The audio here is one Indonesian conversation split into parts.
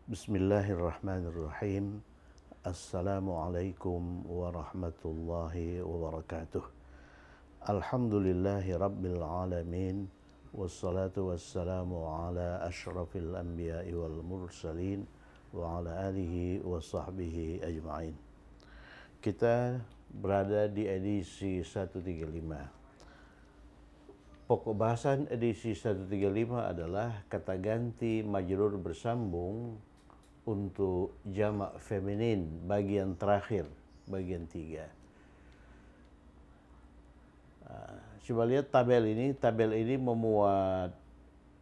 Bismillahirrahmanirrahim. Assalamualaikum warahmatullahi wabarakatuh. Alhamdulillahi rabbil alamin. Wassalatu wassalamu ala ashrafil anbiya'i wal mursalin wa ala alihi wa sahbihi ajma'in. Kita berada di edisi 135. Pokok bahasan edisi 135 adalah kata ganti majrur bersambung untuk jamak feminin bagian terakhir, bagian 3. Coba lihat tabel ini. Tabel ini memuat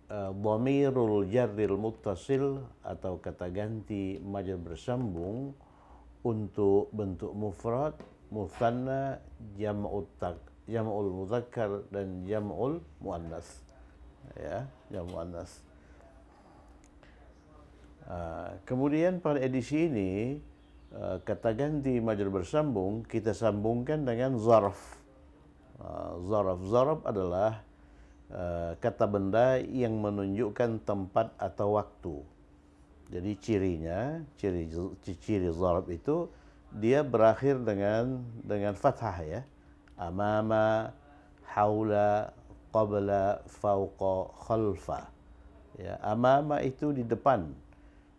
dhamirul jarril muttasil atau kata ganti majrur bersambung untuk bentuk mufrad, mutsanna, jam'ul mudzakkar dan jam'ul muannas. Ya, jam'ul muannas. Kemudian pada edisi ini kata ganti majrur bersambung kita sambungkan dengan zarf. Zarf adalah kata benda yang menunjukkan tempat atau waktu. Jadi ciri zarf itu dia berakhir dengan fathah, ya. Amama, haula, qabla, fauqa, khalfa. Ya, amama itu di depan.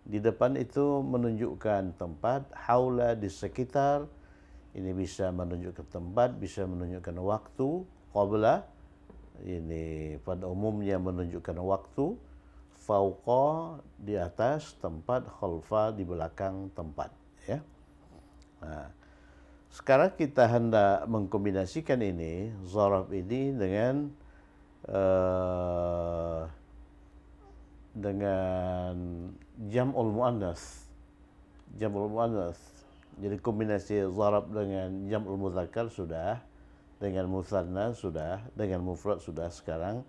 Di depan itu menunjukkan tempat, haula di sekitar. Ini bisa menunjukkan tempat, bisa menunjukkan waktu. Qabla ini pada umumnya menunjukkan waktu. Fauqa di atas tempat, khalfa di belakang tempat, ya. Nah, sekarang kita hendak mengkombinasikan ini, zarf ini dengan jam'ul muannas. Jam'ul muannas. Jadi kombinasi zarf dengan jam'ul mudzakkar sudah, dengan mutsanna sudah, dengan mufrad sudah. Sekarang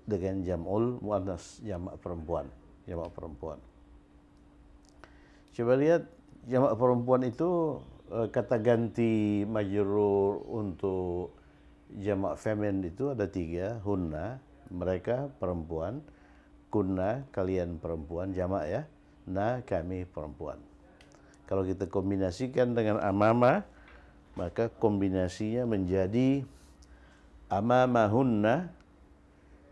dengan jam'ul muannas, jamak perempuan, jamak perempuan. Coba lihat jamak perempuan itu kata ganti majrur untuk jamak feminin itu ada 3. Hunna, mereka perempuan. Kunna, kalian perempuan, jamak, ya. Na, kami perempuan. Kalau kita kombinasikan dengan amama, maka kombinasinya menjadi amamahunna,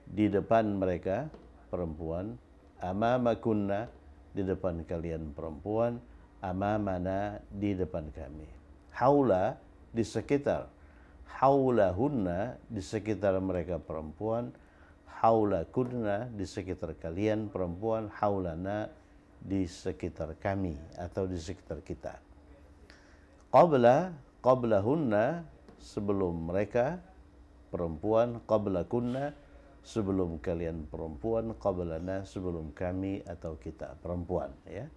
di depan mereka perempuan. Amamakunna, di depan kalian perempuan. Amamana, di depan kami. Haula, di sekitar. Haulahunna, di sekitar mereka perempuan. Haulakunna, di sekitar kalian perempuan. Haulana, di sekitar kami atau di sekitar kita. Qablahunna, sebelum mereka perempuan. Qablakunna, sebelum kalian perempuan. Qablana, sebelum kami atau kita perempuan, ya.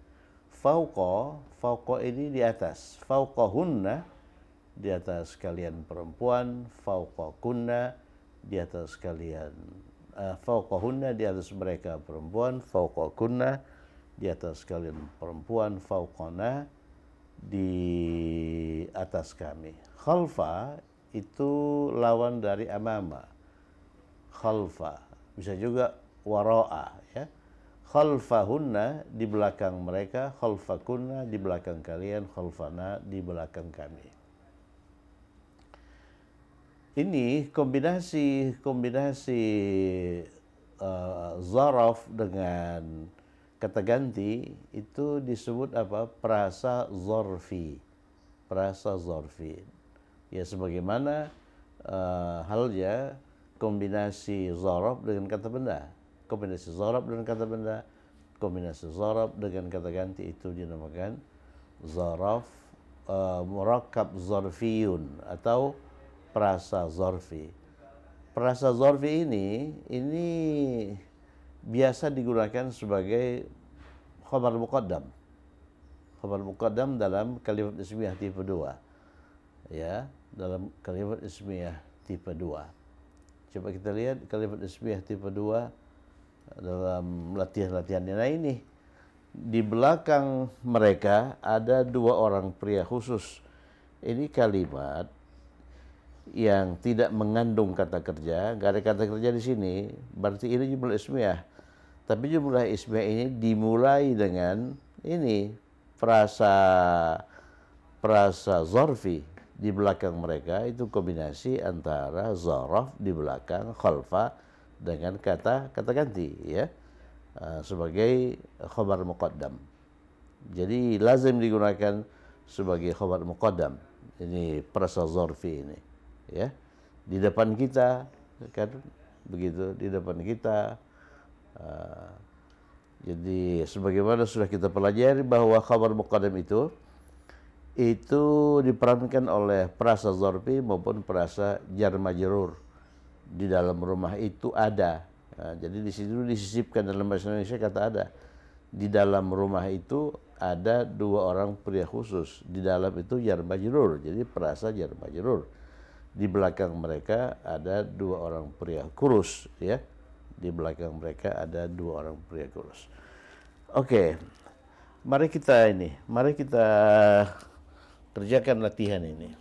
Fauqa ini di atas. Fauqahunna, di atas kalian perempuan. Fauqakunna, di atas kalian. Fauqahunna, di atas mereka perempuan. Fauqakunna, di atas kalian perempuan. Fauqana, di atas kami. Khalfa itu lawan dari amama. Khalfa bisa juga wara'a, ya. Khalfahunna, di belakang mereka. Khalfakunna, di belakang kalian. Khalfana, di belakang kami. Ini kombinasi zaraf dengan kata ganti itu disebut apa? Prasa zorfi. Prasa zorfi. Ya, sebagaimana halnya kombinasi zaraf dengan kata benda. Kombinasi zaraf dengan kata benda, kombinasi zaraf dengan kata ganti itu dinamakan zaraf murakkab zarfiyun atau prasa zarfi. Prasa zarfi ini biasa digunakan sebagai khabar muqaddam. Khabar muqaddam dalam kalimat ismiyah tipe 2. Ya, dalam kalimat ismiyah tipe 2. Coba kita lihat kalimat ismiyah tipe 2 dalam latihan-latihannya. Nah, ini di belakang mereka ada 2 orang pria khusus. Ini kalimat yang tidak mengandung kata kerja, nggak ada kata kerja di sini, berarti ini jumlah ismiyah. Tapi jumlah ismi ini dimulai dengan ini frasa zorfi di belakang mereka, itu kombinasi antara zaraf di belakang khalfa dengan kata ganti ya, sebagai khabar muqaddam. Jadi lazim digunakan sebagai khabar muqaddam ini frasa zarfi ini ya. Di depan kita kan begitu, di depan kita. Jadi sebagaimana sudah kita pelajari bahwa khabar muqaddam itu diperankan oleh frasa zarfi maupun frasa jar majrur. Di dalam rumah itu ada. Nah, jadi di situ disisipkan dalam bahasa Indonesia kata ada. Di dalam rumah itu ada dua orang pria khusus. Di dalam itu jar majrur. Jadi frasa jar majrur. Di belakang mereka ada dua orang pria kurus ya. Di belakang mereka ada dua orang pria kurus. Oke. Mari kita kerjakan latihan ini.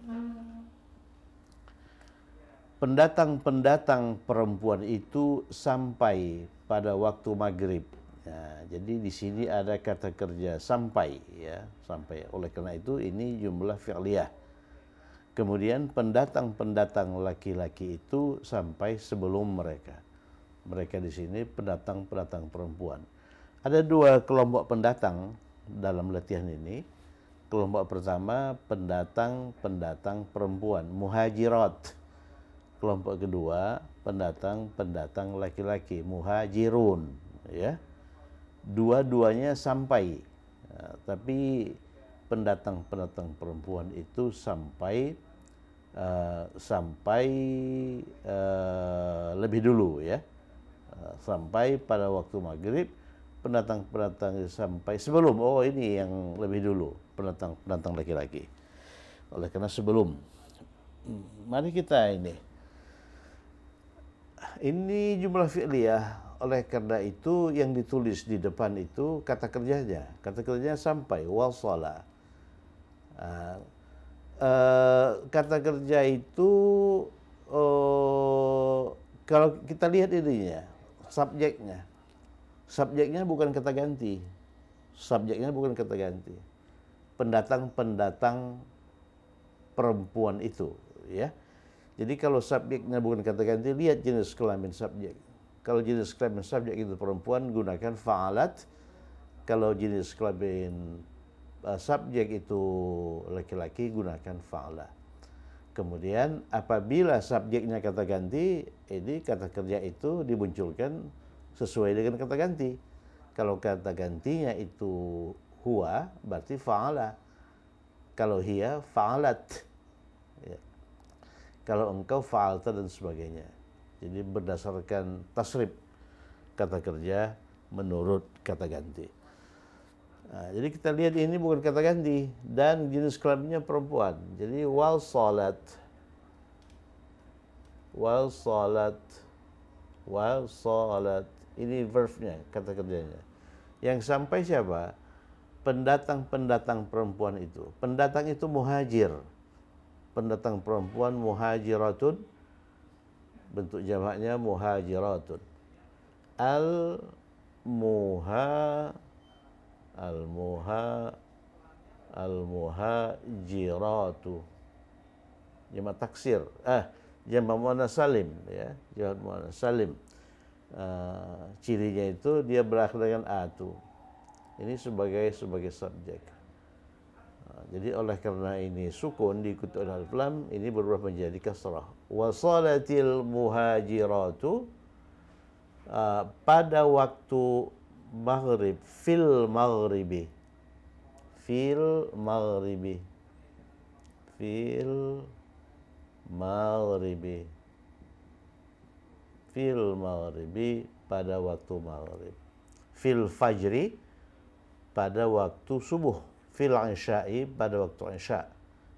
Pendatang-pendatang perempuan itu sampai pada waktu maghrib. Ya, jadi di sini ada kata kerja sampai ya, sampai. Oleh karena itu ini jumlah fi'liyah. Kemudian pendatang-pendatang laki-laki itu sampai sebelum mereka. Mereka di sini pendatang-pendatang perempuan. Ada dua kelompok pendatang dalam latihan ini. Kelompok pertama pendatang-pendatang perempuan, muhajirat. Kelompok kedua pendatang-pendatang laki-laki, muhajirun ya. Dua-duanya sampai. Ya, tapi pendatang-pendatang perempuan itu sampai lebih dulu ya. Sampai pada waktu maghrib, pendatang-pendatang sampai sebelum. Oh, ini yang lebih dulu, pendatang laki-laki. Oleh karena sebelum. Mari kita ini jumlah fi'liyah. Oleh karena itu yang ditulis di depan itu kata kerjanya. Kata kerjanya sampai, wasala. Kata kerja itu kalau kita lihat ininya, subjeknya bukan kata ganti. Subjeknya bukan kata ganti. Pendatang-pendatang perempuan itu ya. Jadi kalau subjeknya bukan kata ganti, lihat jenis kelamin subjek. Kalau jenis kelamin subjek itu perempuan, gunakan fa'alat. Kalau jenis kelamin subjek itu laki-laki, gunakan fa'ala. Kemudian apabila subjeknya kata ganti, ini kata kerja itu dimunculkan sesuai dengan kata ganti. Kalau kata gantinya itu huwa, berarti fa'ala. Kalau hiya, fa'alat. Ya. Kalau engkau, fa'alta dan sebagainya. Jadi berdasarkan tasrif kata kerja menurut kata ganti. Nah, jadi kita lihat ini bukan kata ganti dan jenis kelaminnya perempuan. Jadi wal salat, ini verbnya, kata kerjanya. Yang sampai siapa? Pendatang-pendatang perempuan itu. Pendatang itu muhajir. Pendatang perempuan muhajiratun, bentuk jamaknya muhajiratun. Al-muhajiratu. Jamak taksir. Jamak muannas salim ya, jamak muannas salim. Cirinya itu dia berakhir dengan atu. Ini sebagai subjek. Jadi oleh karena ini sukun diikuti oleh alif lam, ini berubah menjadi kasrah. Wasalatil muhajiratu, pada waktu maghrib, fil maghribi, pada waktu maghrib. Fil fajri, pada waktu subuh. Fil isya'i, pada waktu isya'.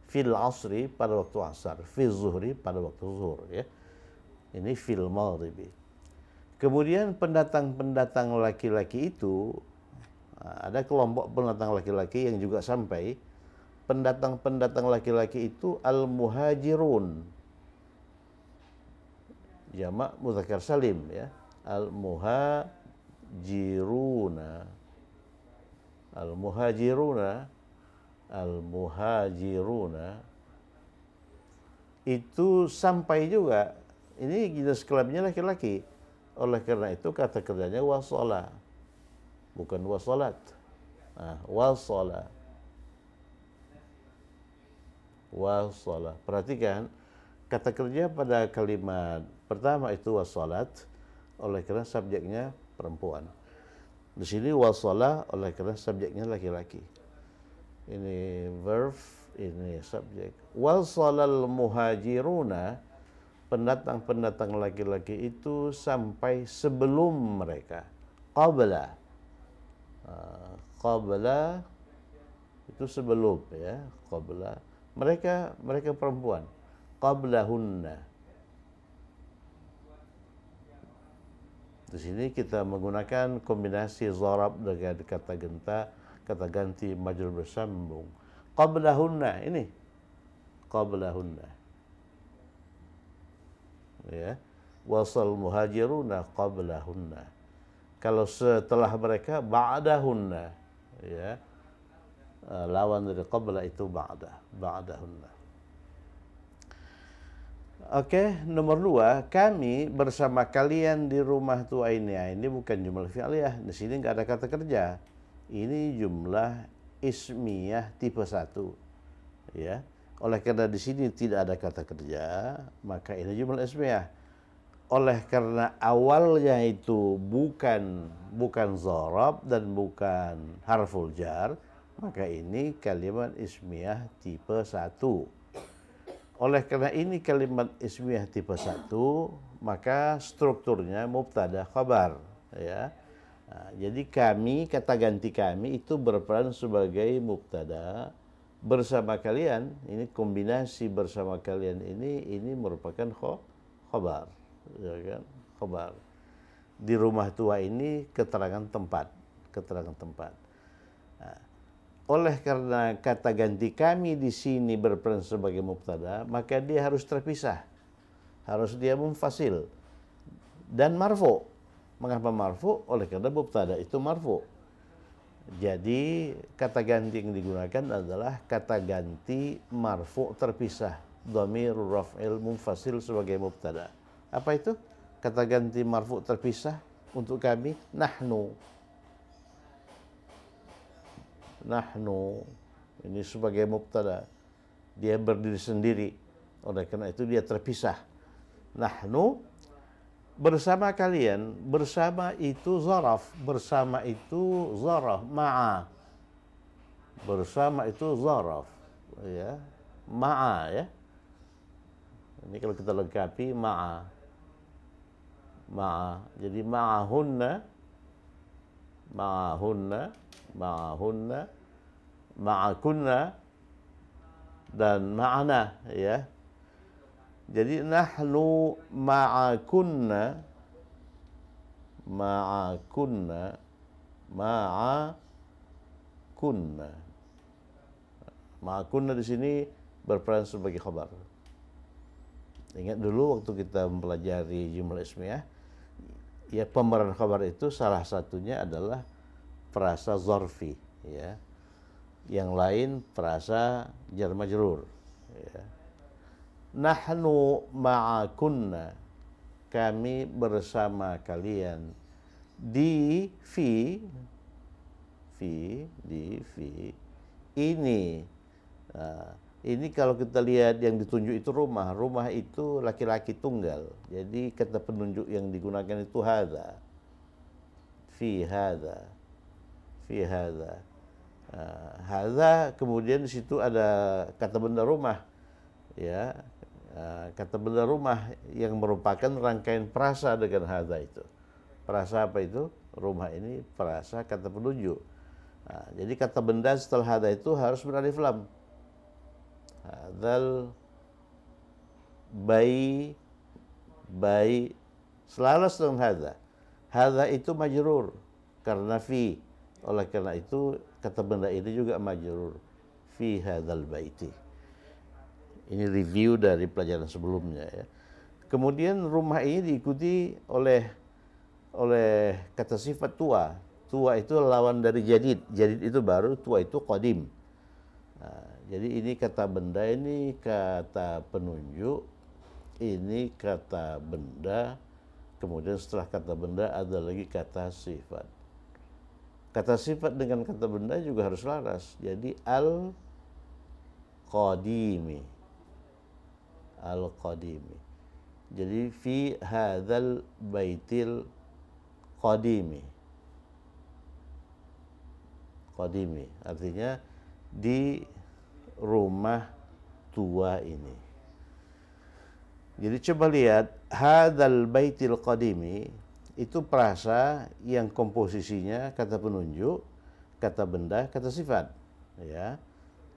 Fil asri, pada waktu asar. Fil zuhri, pada waktu zuhur ya. Ini fil maghribi. Kemudian pendatang-pendatang laki-laki itu, ada kelompok pendatang laki-laki yang juga sampai. Pendatang-pendatang laki-laki itu al-muhajirun. Jamak mudzakkar salim ya. Al-muhajirun. muhajiruna, al-muhajiruna, al-muhajiruna itu sampai juga. Ini jenis kelaminnya laki-laki. Oleh karena itu kata kerjanya wasala, bukan wasalat. Wasala. Wasala. Perhatikan kata kerja pada kalimat pertama itu wasalat, oleh karena subjeknya perempuan. Di sini wasala oleh karena subjeknya laki-laki. Ini verb, ini subjek. Wasalal muhajiruna, pendatang-pendatang laki-laki itu sampai sebelum mereka. Qabla. Qabla itu sebelum, ya. Qabla. Mereka perempuan. Qablahunna. Di sini kita menggunakan kombinasi zarab dengan kata ganti majrur bersambung. Qablahunna, ini qablahunna. Ya. Wasal muhajiruna qablahunna. Kalau setelah mereka ba'dahunna, ya. Lawan dari qabla itu ba'dahunna. Oke, nomor 2, kami bersama kalian di rumah tua ini. Ini bukan jumlah fi'liyah, di sini nggak ada kata kerja. Ini jumlah ismiyah tipe 1. Ya. Oleh karena di sini tidak ada kata kerja, maka ini jumlah ismiyah. Oleh karena awalnya itu bukan zarab dan bukan harful jar, maka ini kalimat ismiyah tipe 1. Oleh karena ini kalimat ismiyah tipe 1, maka strukturnya mubtada khabar, ya. Nah, jadi kami, kata ganti kami itu berperan sebagai mubtada. Bersama kalian, ini kombinasi bersama kalian ini merupakan khabar, ya kan? Khabar. Di rumah tua ini keterangan tempat. Nah, oleh karena kata ganti kami di sini berperan sebagai mubtada, maka dia harus terpisah. Harus dia munfasil dan marfu. Mengapa marfu? Oleh karena mubtada itu marfu. Jadi kata ganti yang digunakan adalah kata ganti marfu terpisah. Dhamir raf'il munfasil sebagai mubtada. Apa itu? Kata ganti marfu terpisah untuk kami, nahnu. Nahnu ini sebagai mubtada, dia berdiri sendiri, oleh karena itu dia terpisah. Nahnu bersama kalian, bersama itu zaraf, bersama itu zaraf, ma'a, bersama itu zaraf, ya, ma'a, ya. Ini kalau kita lengkapi ma'a, jadi ma'ahunna, ma'akunna dan ma'ana, ya. Jadi nahnu ma'akunna, ma'akunna di sini berperan sebagai khabar. Ingat dulu waktu kita mempelajari jumlah ismiyah, ya, pemeran khabar itu salah satunya adalah frasa zarfi, ya. Yang lain frasa jar majrur, ya. Nahnu ma'akunna, kami bersama kalian. Di fi ini. Nah, ini kalau kita lihat yang ditunjuk itu rumah itu laki-laki tunggal. Jadi kata penunjuk yang digunakan itu hadza. Fi hadza. Hadza, kemudian di situ ada kata benda rumah, ya. Kata benda rumah yang merupakan rangkaian prasa dengan hadza itu. Prasa apa itu? Rumah ini prasa kata penunjuk. Nah, jadi kata benda setelah hadza itu harus beralif lam. Hadzal bayi selaras dengan hadza. Hadza itu majrur karena fi. Oleh karena itu kata benda ini juga majrur, fi hadzal baiti. Ini review dari pelajaran sebelumnya, ya. Kemudian rumah ini diikuti oleh oleh kata sifat tua. Tua itu lawan dari jadid. Jadid itu baru, tua itu qadim. Nah, jadi ini kata benda, ini kata penunjuk, ini kata benda, kemudian setelah kata benda ada lagi kata sifat. Kata sifat dengan kata benda juga harus laras. Jadi al-qadimi. Al-qadimi. Jadi fi hadzal baitil qadimi. Qadimi artinya di rumah tua ini. Jadi coba lihat hadzal baitil qadimi itu prasa yang komposisinya kata penunjuk, kata benda, kata sifat, ya.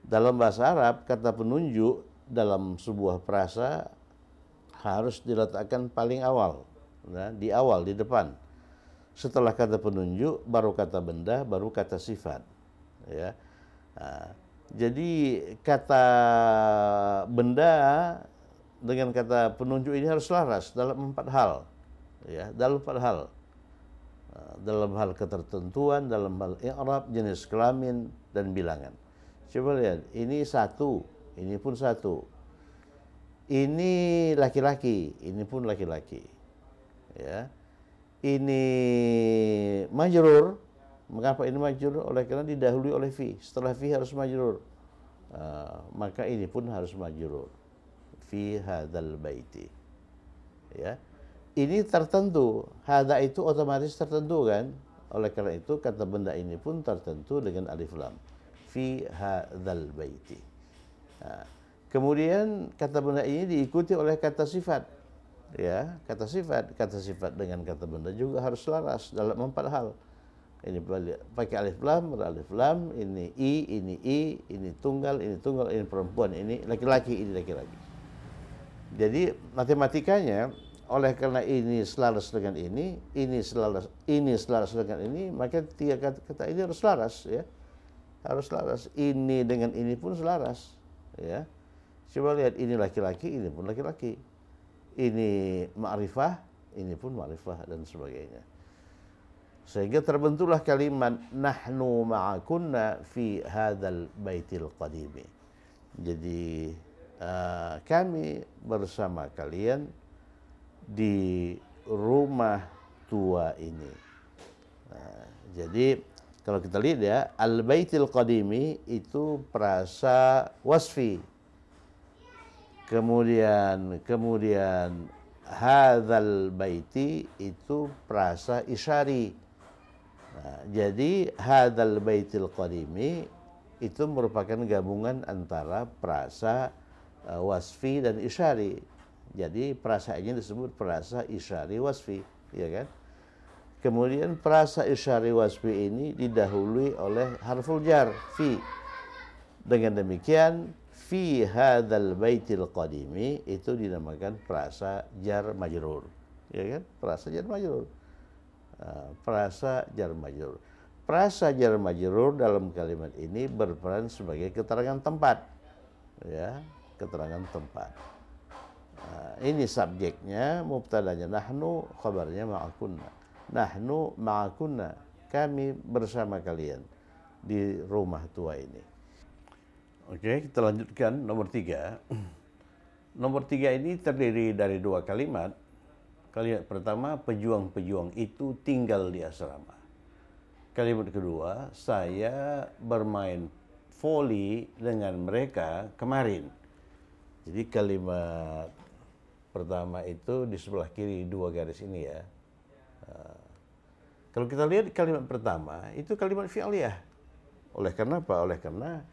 Dalam bahasa Arab kata penunjuk dalam sebuah prasa harus diletakkan paling awal, nah, di awal, di depan. Setelah kata penunjuk, baru kata benda, baru kata sifat. Ya. Nah, jadi kata benda dengan kata penunjuk ini harus selaras dalam 4 hal. Ya, dalam 4 hal. Dalam hal ketertentuan, dalam hal i'rab, jenis kelamin, dan bilangan. Coba lihat, ini satu, ini pun satu. Ini laki-laki, ini pun laki-laki. Ya. Ini majrur. Mengapa ini majrur? Oleh karena didahului oleh fi. Setelah fi harus majrur. Maka ini pun harus majrur. Fi hadzal baiti. Ya. Ini tertentu. Hadza itu otomatis tertentu kan? Oleh karena itu kata benda ini pun tertentu dengan alif lam. Fi hadzal baiti. Nah, kemudian kata benda ini diikuti oleh kata sifat. Ya, kata sifat dengan kata benda juga harus selaras dalam 4 hal. Ini pakai alif lam, beralif lam, ini ini tunggal, ini perempuan, ini laki-laki, ini laki-laki. Jadi matematikanya oleh karena ini selaras dengan ini selaras dengan ini, maka tiga kata ini harus selaras, ya. Harus selaras. Ini dengan ini pun selaras, ya. Coba lihat, ini laki-laki, ini pun laki-laki. Ini ma'rifah, ini pun ma'rifah, dan sebagainya. Sehingga terbentuklah kalimat nahnu ma'akunna fi hadzal baitil qadimi. Jadi kami bersama kalian di rumah tua ini. Jadi kalau kita lihat ya, al baitil qadimi itu prasa wasfi. Kemudian hadzal baiti itu prasa isyari. Nah, jadi hadzal baitil qadimi itu merupakan gabungan antara prasa wasfi dan isyari. Jadi prasa ini disebut prasa isyari wasfi, ya kan? Kemudian prasa isyari wasfi ini didahului oleh harful jar fi. Dengan demikian fi hadzal baitil qadimi itu dinamakan prasa jar majrur, ya kan? Prasa jar majrur. Prasa jar majrur. Prasa jar majrur dalam kalimat ini berperan sebagai keterangan tempat, ya, keterangan tempat. Ini subjeknya, mubtadanya nahnu, khabarnya ma'akunna. Nahnu ma'akunna, kami bersama kalian di rumah tua ini. Oke, kita lanjutkan nomor 3. Nomor 3 ini terdiri dari 2 kalimat. Kalimat pertama, pejuang-pejuang itu tinggal di asrama. Kalimat kedua, saya bermain voli dengan mereka kemarin. Jadi kalimat pertama itu di sebelah kiri 2 garis ini, ya. Kalau kita lihat kalimat pertama, itu kalimat fi'liyah. Oleh karena apa? Oleh karena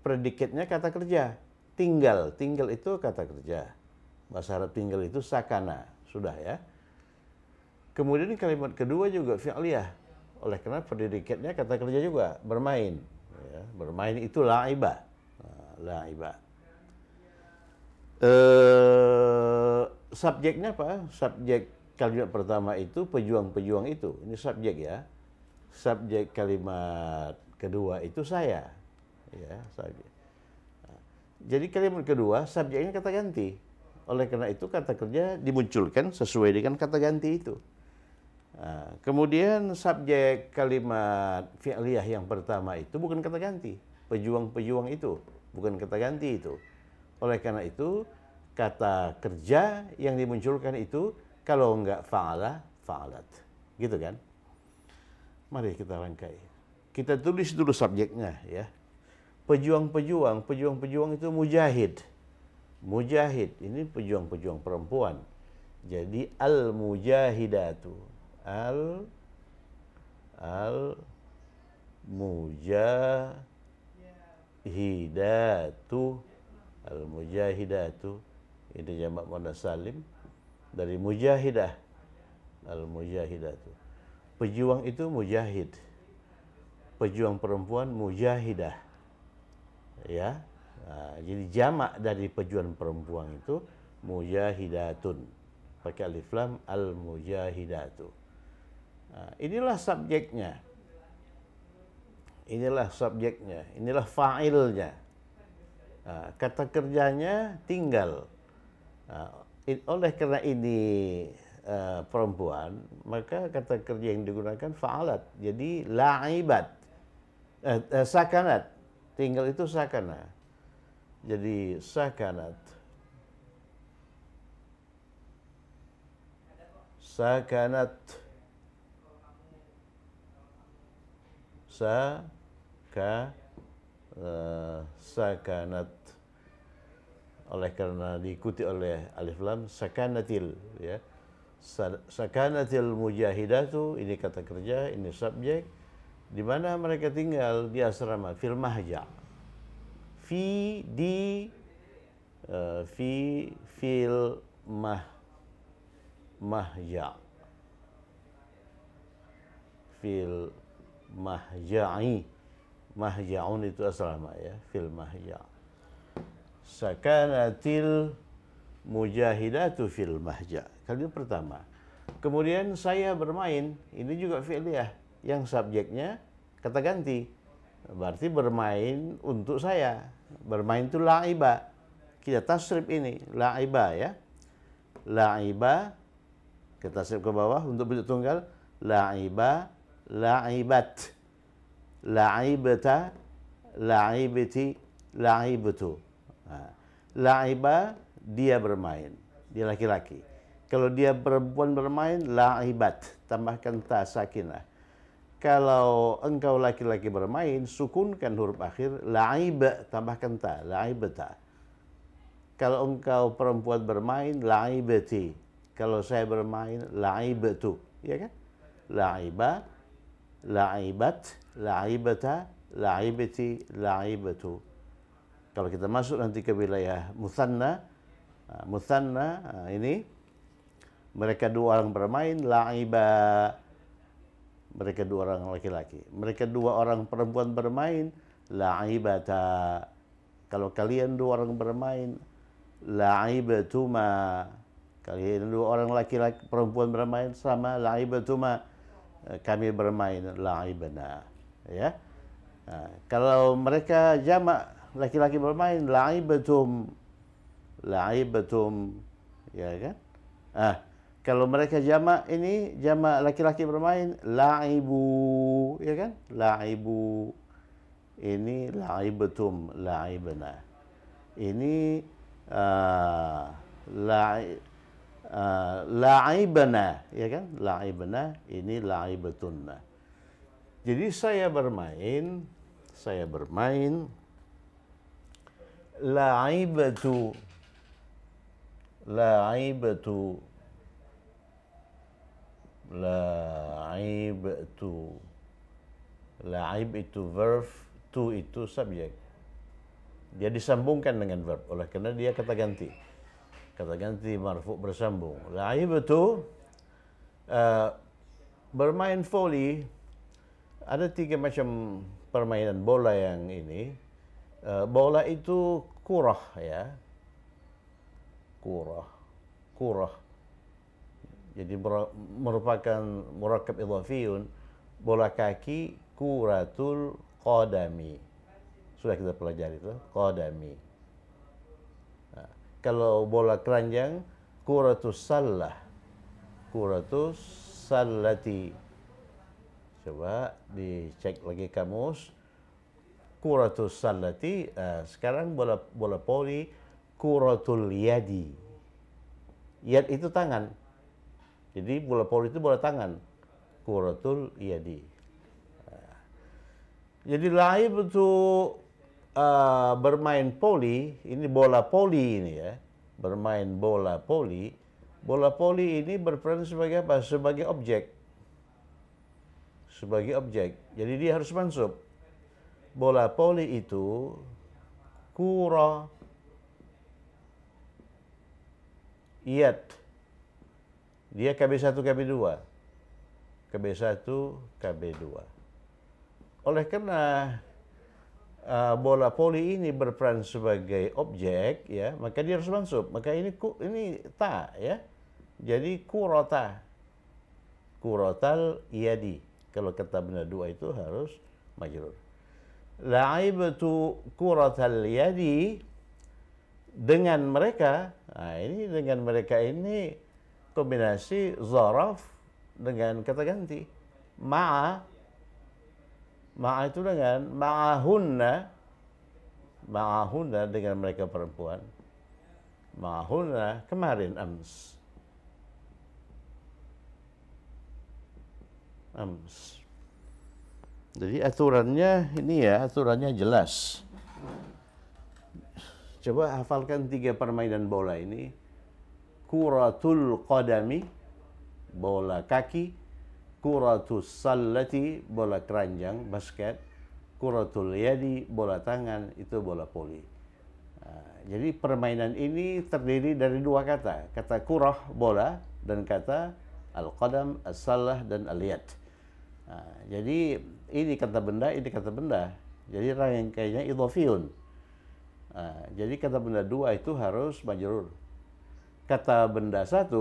predikatnya kata kerja. Tinggal itu kata kerja. Bahasa Arab tinggal itu sakana, sudah, ya. Kemudian kalimat kedua juga fi'liyah. Oleh karena predikatnya kata kerja juga, bermain. Ya, bermain itu la'iba. La'iba. Subjeknya apa? Subjek kalimat pertama itu pejuang-pejuang itu. Ini subjek, ya. Subjek kalimat kedua itu saya. Ya, subjek. Jadi kalimat kedua subjeknya kata ganti. Oleh karena itu kata kerja dimunculkan sesuai dengan kata ganti itu. Kemudian subjek kalimat fi'liyah yang pertama itu bukan kata ganti. Pejuang-pejuang itu bukan kata ganti itu. Oleh karena itu, kata kerja yang dimunculkan itu kalau enggak fa'ala, fa'alat. Gitu kan? Mari kita rangkai. Kita tulis dulu subjeknya ya. Pejuang-pejuang, pejuang-pejuang itu mujahid. Mujahid, ini pejuang-pejuang perempuan. Jadi al-mujahidatu. Al-mujahidatu. Al-mujahidatu. Ini jamak muannas salim dari mujahidah. Al-mujahidatu. Pejuang itu mujahid. Pejuang perempuan mujahidah. Ya. Jadi jamak dari pejuang perempuan itu mujahidatun. Pakai alif lam al-mujahidatu. Inilah subjeknya. Inilah subjeknya. Inilah fa'ilnya. Kata kerjanya tinggal. Oleh karena ini perempuan, maka kata kerja yang digunakan fa'alat. Jadi la'ibat. Sakanat. Tinggal itu sakana. Jadi sakanat. Sakanat. Sakanat. Oleh karena diikuti oleh alif lam sakanatil ya. Sakanatil mujahidatu, ini kata kerja, ini subjek. Di mana mereka tinggal di asrama, fil mahja. Fi di fil mahja. Fil mahja'i. Mahja'un itu asrama ya, fil mahja'. Sakanatil mujahidatu fil mahja'. Kalimat pertama. Kemudian saya bermain, ini juga fi'liyah yang subjeknya kata ganti. Berarti bermain untuk saya. Bermain itu la'iba. Kita tasrif ini, la'iba ya. La'iba, kita tasrif ke bawah untuk bentuk tunggal. La'iba, la'ibat. La'ibata, la'ibati, la'ibatu. La'iba, dia bermain. Dia laki-laki. Kalau dia perempuan bermain, la'ibat. Tambahkan ta sakinah. Kalau engkau laki-laki bermain, sukunkan huruf akhir, la'ib, tambahkan ta, la'ibata. Kalau engkau perempuan bermain, la'ibati. Kalau saya bermain, la'ibatu. Ya kan? La'iba, la'ibat, la'ibata, la'ibati, la'ibatu. Kalau kita masuk nanti ke wilayah mutsanna, ini mereka dua orang bermain, la'iba. Mereka dua orang laki-laki. Mereka dua orang perempuan bermain, la'ibata. Kalau kalian dua orang bermain, la'ibatuma. Kalian dua orang laki-laki perempuan bermain sama, la'ibatuma. Kami bermain, la'ibana. Ya. Kalau mereka jamak laki-laki bermain, la'ibatum. La'ibatum. Ya kan? Kalau mereka jamak ini, jamak laki-laki bermain, la'ibu, ya kan? La'ibu. Ini la'ibatum, la'ibana. Ini la'ibana, ya kan? La'ibana, ini la'ibatunna. Jadi saya bermain, la'ibatu, la'ibatu. La'ibtu. La'ib itu verb, tu itu subjek. Dia disambungkan dengan verb, oleh karena dia kata ganti. Kata ganti marfu bersambung. La'ibtu, bermain voli. Ada 3 macam permainan bola yang ini. Bola itu kurah ya. Kurah. Jadi merupakan murakkab idhafiyun, bola kaki, kuratul qadami. Sudah kita pelajari itu, qadami. Kalau bola keranjang, kuratus sallah. Kuratus sallati. Coba dicek lagi kamus. Kuratus sallati. Sekarang bola voli kuratul yadi. Yad itu tangan. Jadi bola voli itu bola tangan. Kuratul yadi. Jadi laib itu bermain voli, ini bola voli ini ya. Bermain bola voli. Bola voli ini berperan sebagai apa? Sebagai objek. Sebagai objek. Jadi dia harus mansub. Bola voli itu kura iyat. Dia KB1, KB2. KB1, KB2. Oleh karena bola voli ini berperan sebagai objek, ya, maka dia harus mansub. Maka ini ta, ya. Jadi kurota. Kurotal yadi. Kalau kata benda dua itu harus majrur. La'ibtu kuratal yadi, dengan mereka. Nah, ini dengan mereka ini kombinasi zaraf dengan kata ganti. Ma'a itu dengan ma'ahunna dengan mereka perempuan. Ma'ahunna kemarin ams. Jadi aturannya ini ya, aturannya jelas. Coba hafalkan 3 permainan bola ini. Kuratul qadami, bola kaki. Kuratus sallati, bola keranjang, basket. Kuratul yadi, bola tangan, itu bola voli. Jadi permainan ini terdiri dari 2 kata. Kata kurah, bola, dan kata al-qadam, as-sallah, dan al-yad. Jadi ini kata benda, ini kata benda. Jadi rangkaiannya idhofiyun. Jadi kata benda 2 itu harus majrur. Kata benda 1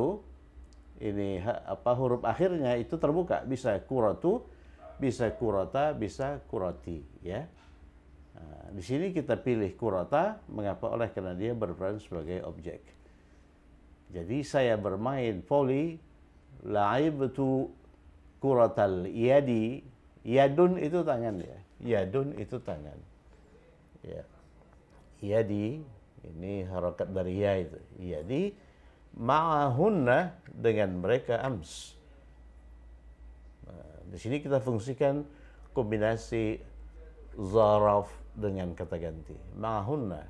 ini huruf akhirnya itu terbuka, bisa kuratu, bisa kurata, bisa kurati, ya. Di sini kita pilih kurata, mengapa? Oleh karena dia berperan sebagai objek. Jadi saya bermain voli, la'ibtu kuratal yadi. Yadun itu tangan, ya. Yadun itu tangan. Ya. Yadi ini harokat dari ya itu. Yadi ma'ahunna dengan mereka ams. Di sini kita fungsikan kombinasi zaraf dengan kata ganti. Ma'ahunna.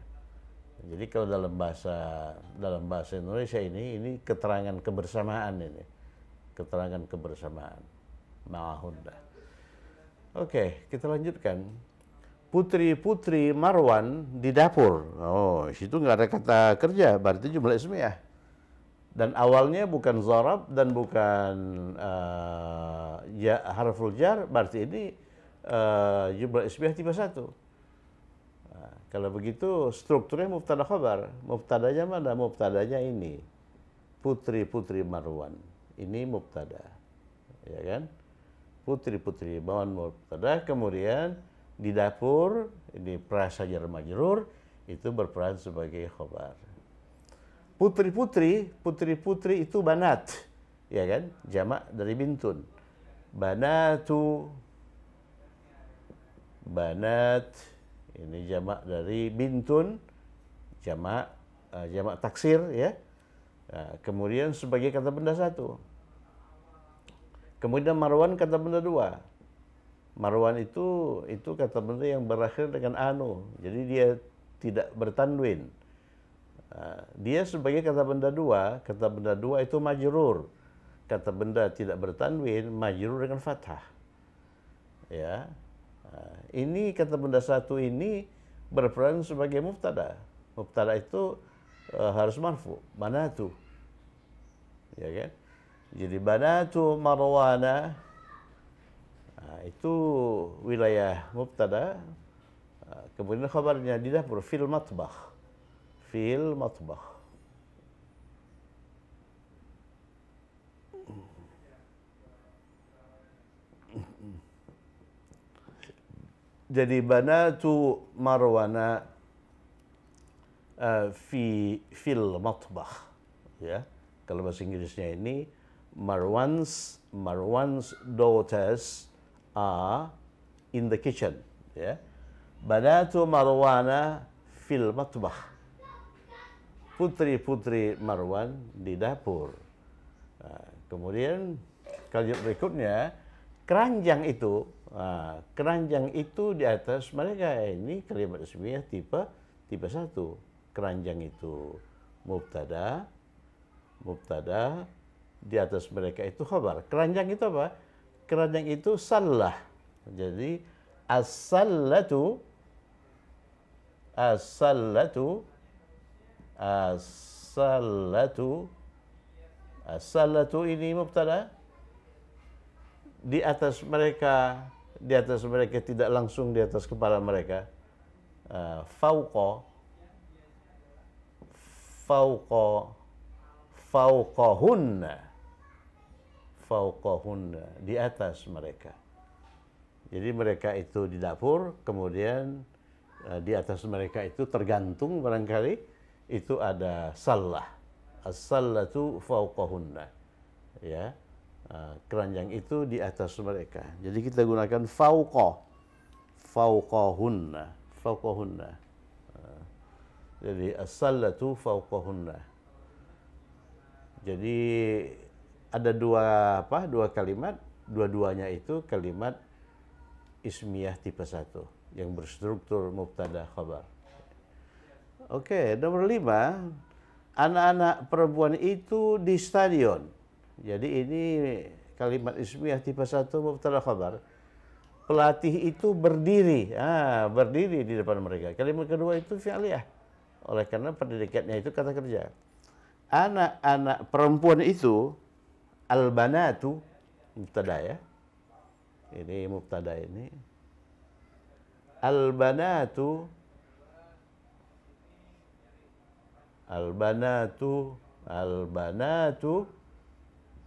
Jadi kalau dalam bahasa Indonesia ini keterangan kebersamaan ini. Keterangan kebersamaan. Ma'ahunna. Oke, kita lanjutkan. Putri-putri Marwan di dapur. Oh, situ nggak ada kata kerja, berarti jumlah ismiyah. Dan awalnya bukan zarab dan bukan harful jar, berarti ini jumlah ismiyah tipe 1. Kalau begitu strukturnya mubtada khabar. Mubtadanya mana? Mubtadanya ini. Putri-putri Marwan. Ini mubtada. Ya kan? Putri-putri Marwan mubtada, kemudian di dapur ini prasa jar majrur itu berperan sebagai khabar. Putri-putri itu banat, ya kan? Jamak dari bintun. Banatu, banat ini jamak dari bintun, jamak taksir, ya. Nah, kemudian sebagai kata benda 1. Kemudian Marwan kata benda 2. Marwan itu kata benda yang berakhir dengan anu. Jadi dia tidak bertanwin. Dia sebagai kata benda 2, kata benda 2 itu majrur. Kata benda tidak bertanwin, majrur dengan fathah. Ya. Ini kata benda 1 ini berperan sebagai mubtada. Mubtada itu harus marfu, banatu. Ya kan? Jadi banatu Marwana, itu wilayah mubtada. Kemudian khabarnya di dapur, fil matbakh. Fil matbakh. Jadi banatu Marwana fil matbakh, ya. Kalau bahasa Inggrisnya ini Marwan's daughters are in the kitchen. Ya. Banatu Marwana fil matbah. Putri-putri Marwan di dapur. Nah, kemudian kalimat berikutnya, keranjang itu di atas mereka. Ini kalimat ismiyah tipe 1. Keranjang itu mubtada, di atas mereka itu khabar. Keranjang itu apa? Keranjang itu sallah. Jadi as-sallatu ini mubtada. Di atas mereka tidak langsung di atas kepala mereka. Fauqahunna di atas mereka. Jadi mereka itu di dapur, kemudian di atas mereka itu tergantung barangkali itu ada sallah. As-sallatu fauqahunna. Ya. Keranjang itu di atas mereka. Jadi kita gunakan fauqahunna. Jadi as-sallatu fauqahunna. Jadi ada dua kalimat, dua-duanya itu kalimat ismiyah tipe 1 yang berstruktur mubtada khabar. Oke, nomor 5, anak-anak perempuan itu di stadion. Jadi ini kalimat ismiyah tipe 1 mubtada khabar. Pelatih itu berdiri, berdiri di depan mereka. Kalimat kedua itu fi'liyah. Oleh karena predikatnya itu kata kerja. Anak-anak perempuan itu, al-banatu, mubtada ya. Ini mubtada ini. Al-banatu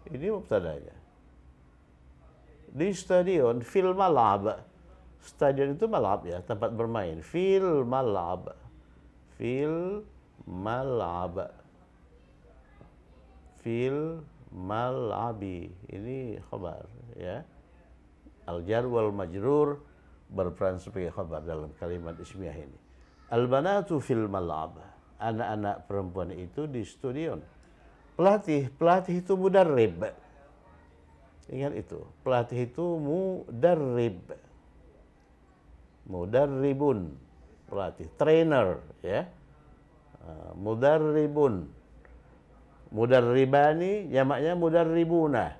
ini mubtadanya. Di stadion, fil mal'ab. Stadion itu mal'ab ya, tempat bermain. Fil mal'ab. Fil mal'abi. Ini khabar ya. Al-jar wal majrur berperan sebagai khabar dalam kalimat ismiyah ini. Al-banatu fil mal'ab. Anak-anak perempuan itu di stadion. Pelatih itu mudarrib. Ingat itu, pelatih itu mudarribun, pelatih, trainer ya. Mudarribun. Mudarribani jamaknya mudarribuna.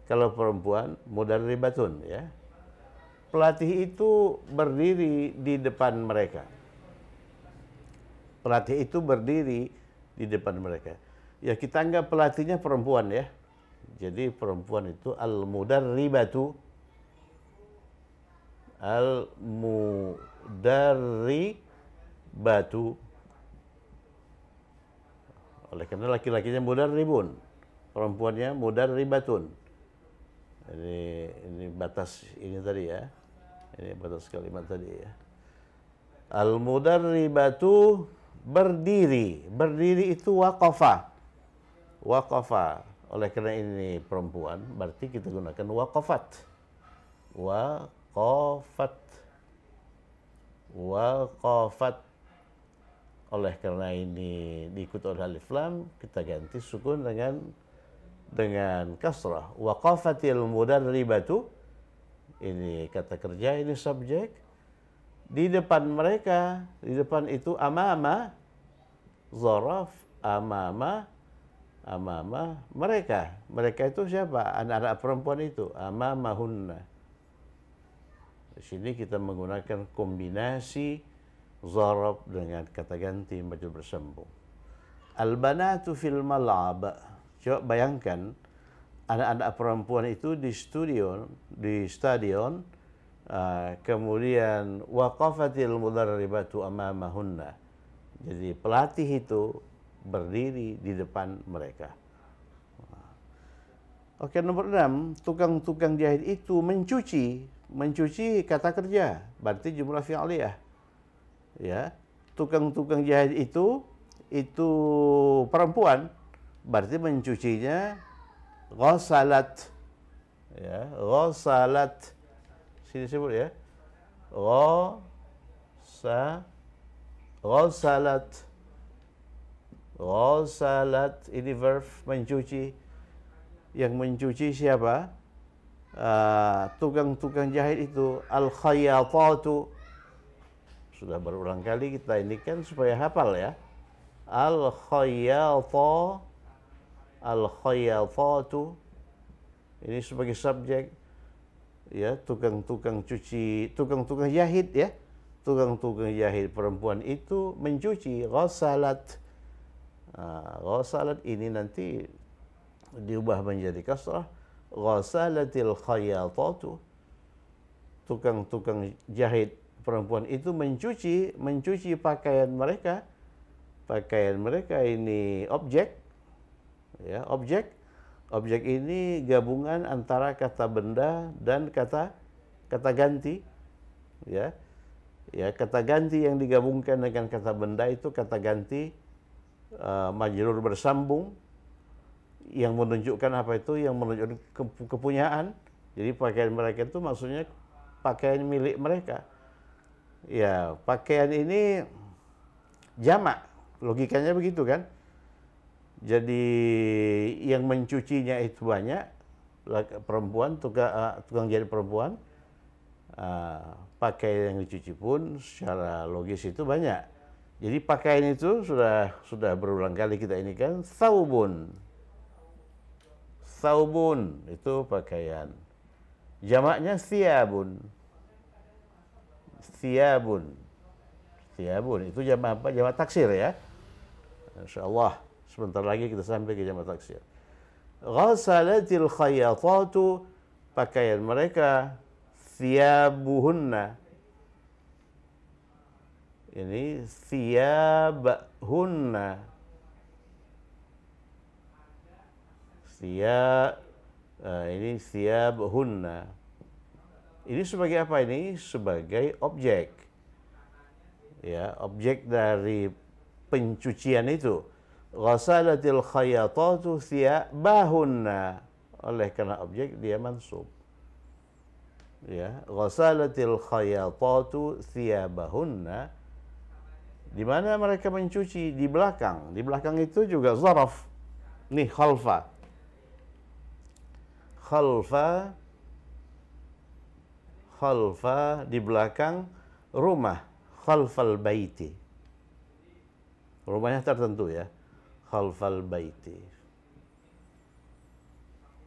Kalau perempuan mudarribatun ya. Pelatih itu berdiri di depan mereka. Pelatih itu berdiri di depan mereka. Ya kita anggap pelatihnya perempuan ya. Jadi perempuan itu al-mudarribatu. Oleh karena laki-lakinya mudarribun, perempuannya mudarribatun. Ini batas ini tadi ya. Ini batas kalimat tadi ya. Al-mudarribatu berdiri. Berdiri itu waqafa. Oleh karena ini perempuan, berarti kita gunakan waqafat. Oleh karena ini diikuti oleh alif lam, kita ganti sukun dengan kasrah. Waqafatil mudarribatu. Ini kata kerja, ini subjek. Di depan mereka, di depan itu amama, zaraf, amama mereka. Mereka itu siapa? Anak-anak perempuan itu. Amamahunna. Di sini kita menggunakan kombinasi zaraf dengan kata ganti majrur bersambung. Al-banatu fil mal'ab. Coba bayangkan anak-anak perempuan itu di stadion, kemudian waqafatil mudarribatu amamahunna. Jadi pelatih itu berdiri di depan mereka. Oke, nomor 6, tukang-tukang jahit itu mencuci kata kerja, berarti jumlah fi'liyah. Ya, tukang-tukang jahit itu perempuan, berarti mencucinya Ghasalat. Ya, ghasalat. Sini sebut ya. Ghasalat. Ghasalat ini verb mencuci. Yang mencuci siapa? Tukang-tukang jahit itu. Al-khayyatatu. Sudah berulang kali kita ini kan supaya hafal ya. Al-khayyatatu. Ini sebagai subjek. Ya, tukang-tukang cuci, tukang-tukang jahit ya. Tukang-tukang jahit perempuan itu mencuci. Ghasalat. Ghasalat ini nanti diubah menjadi kasrah. Ghasalatil khayyatatu. Tukang-tukang jahit perempuan itu mencuci pakaian mereka. Pakaian mereka ini objek. Ya, objek. Objek ini gabungan antara kata benda dan kata ganti. Ya. Ya, kata ganti yang digabungkan dengan kata benda itu kata ganti majrur bersambung yang menunjukkan apa itu? Yang menunjukkan kepunyaan. Jadi pakaian mereka itu maksudnya pakaian milik mereka. Ya, pakaian ini jamak. Logikanya begitu kan? Jadi yang mencucinya itu banyak, perempuan, tukang jahit perempuan. Pakaian yang dicuci pun secara logis itu banyak. Jadi pakaian itu sudah berulang kali kita ini kan, thawbun. Thawbun itu pakaian. Jamaknya thiyabun. Thiyabun. Thiyabun itu jamak apa? Jamak taksir ya. Insyaallah sebentar lagi kita sampai ke jamak taksir. Ghasalatil khayyatatu, pakaian mereka. Thiyabuhunna. Ini thiyabhunna. Ini thiyabhunna. Ini sebagai apa ini? Sebagai objek. Ya, objek dari pencucian itu. Ghasalatil khayyatatu thiyabahunna. Oleh karena objek dia mansub. Ya, ghasalatil khayyatatu thiyabahunna. Di mana mereka mencuci? Di belakang. Di belakang itu juga zaraf. Nih khalfa. Khalfa di belakang rumah. Khalfal baiti. Rumahnya tertentu ya. Khalfal baiti.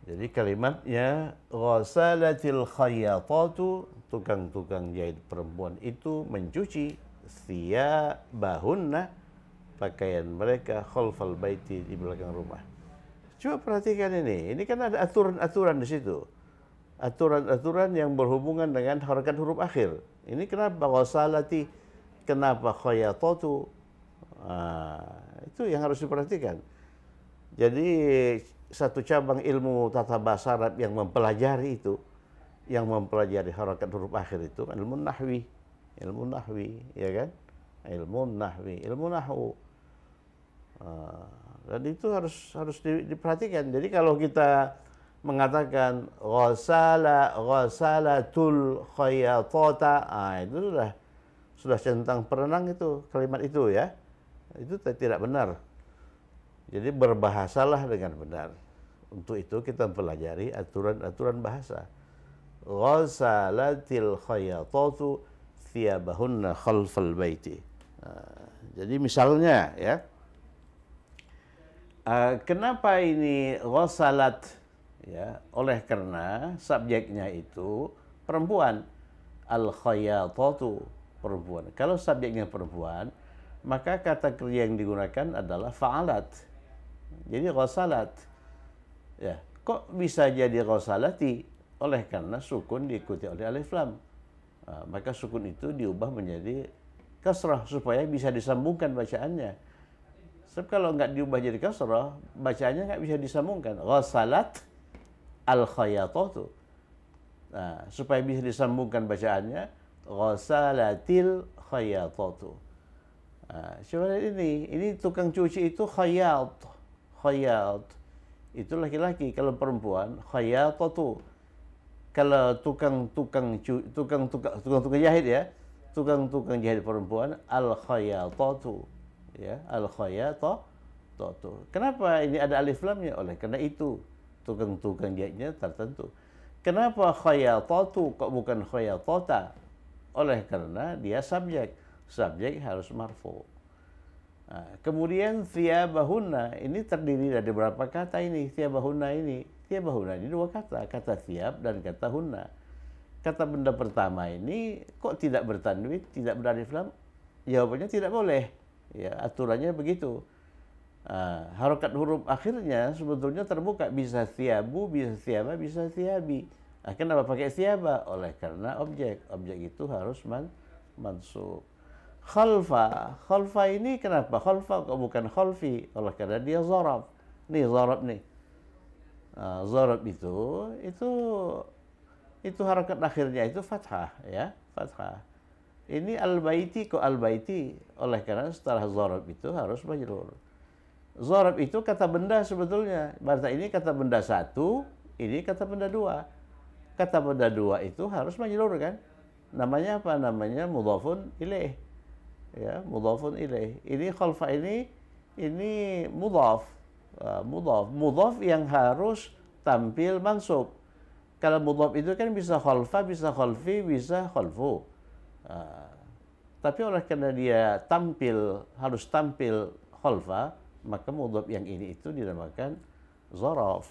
Jadi kalimatnya ghasalatil khayyatatu, tukang-tukang jahit perempuan itu mencuci thiyabahunna, pakaian mereka khalfal baiti di belakang rumah. Coba perhatikan ini kan ada aturan-aturan di situ. Aturan-aturan yang berhubungan dengan harakat huruf akhir. Ini kenapa ghasalati, kenapa khayyatatu? Itu yang harus diperhatikan. Jadi satu cabang ilmu tata bahasa Arab yang mempelajari itu, yang mempelajari harakat huruf akhir itu ilmu nahwi, ya kan? Ilmu nahwu. Dan itu harus diperhatikan. Jadi kalau kita mengatakan ghasalatul khayyatata, itu sudah centang perenang itu kalimat itu ya. Itu tidak benar. Jadi berbahasalah dengan benar. Untuk itu kita pelajari aturan-aturan bahasa. Ghasalatil khayyatatu thiyabahunna khalfal baiti. Jadi misalnya ya, kenapa ini ghasalat ya? Oleh karena subjeknya itu perempuan. Al khayyatatu perempuan. Kalau subjeknya perempuan, maka kata kerja yang digunakan adalah fa'alat. Jadi ghasalat. Ya, kok bisa jadi ghasalati? Oleh karena sukun diikuti oleh alif lam. Maka sukun itu diubah menjadi kasrah supaya bisa disambungkan bacaannya. Sebab kalau nggak diubah jadi kasrah, bacaannya nggak bisa disambungkan. Ghasalat al khayyatatu. Supaya bisa disambungkan bacaannya, ghasalatil khayyatatu. Coba lihat ini tukang cuci itu khayyat. itu laki-laki. Kalau perempuan khayatatu. Kalau tukang-tukang jahit ya, tukang-tukang jahit perempuan al khayatatu, ya, al khayatatu. Kenapa ini ada alif lamnya? Oleh karena itu tukang-tukang jahitnya tertentu. Kenapa khayatatu kok bukan khayatata? Oleh karena dia subjek harus marfu. Nah, kemudian thiyabahunna ini terdiri dari berapa kata ini? Thiyabahunna ini dua kata, kata thiyab dan kata hunna. Kata benda pertama ini kok tidak bertanwin, tidak beralif lam? Jawabannya tidak boleh. Ya, aturannya begitu. Harokat huruf akhirnya sebetulnya terbuka, bisa thiyabu, bisa thiyaba, bisa thiyabi. Kenapa pakai thiyaba? Oleh karena objek itu harus mansub. Khalfa ini kenapa? Khalfa kok bukan khalfi? Oleh karena dia zarab. Nih zarab nih. Zarab itu harakat akhirnya itu fathah, ya, fathah. Ini al-baiti kok al-baiti? Oleh karena setelah zarab itu harus majrur. Zarab itu kata benda sebetulnya. Bahasa ini kata benda satu, ini kata benda dua. Kata benda dua itu harus majrur kan? Namanya apa? Namanya mudhafun ilaih. Ya, mudhafun ilaih. Ini khalfa ini mudhaf. Mudhaf yang harus tampil mansub. Kalau mudhaf itu kan bisa khalfa, bisa khalfi, bisa khalfu. Tapi oleh karena dia harus tampil khalfa, maka mudhaf yang ini itu dinamakan zaraf.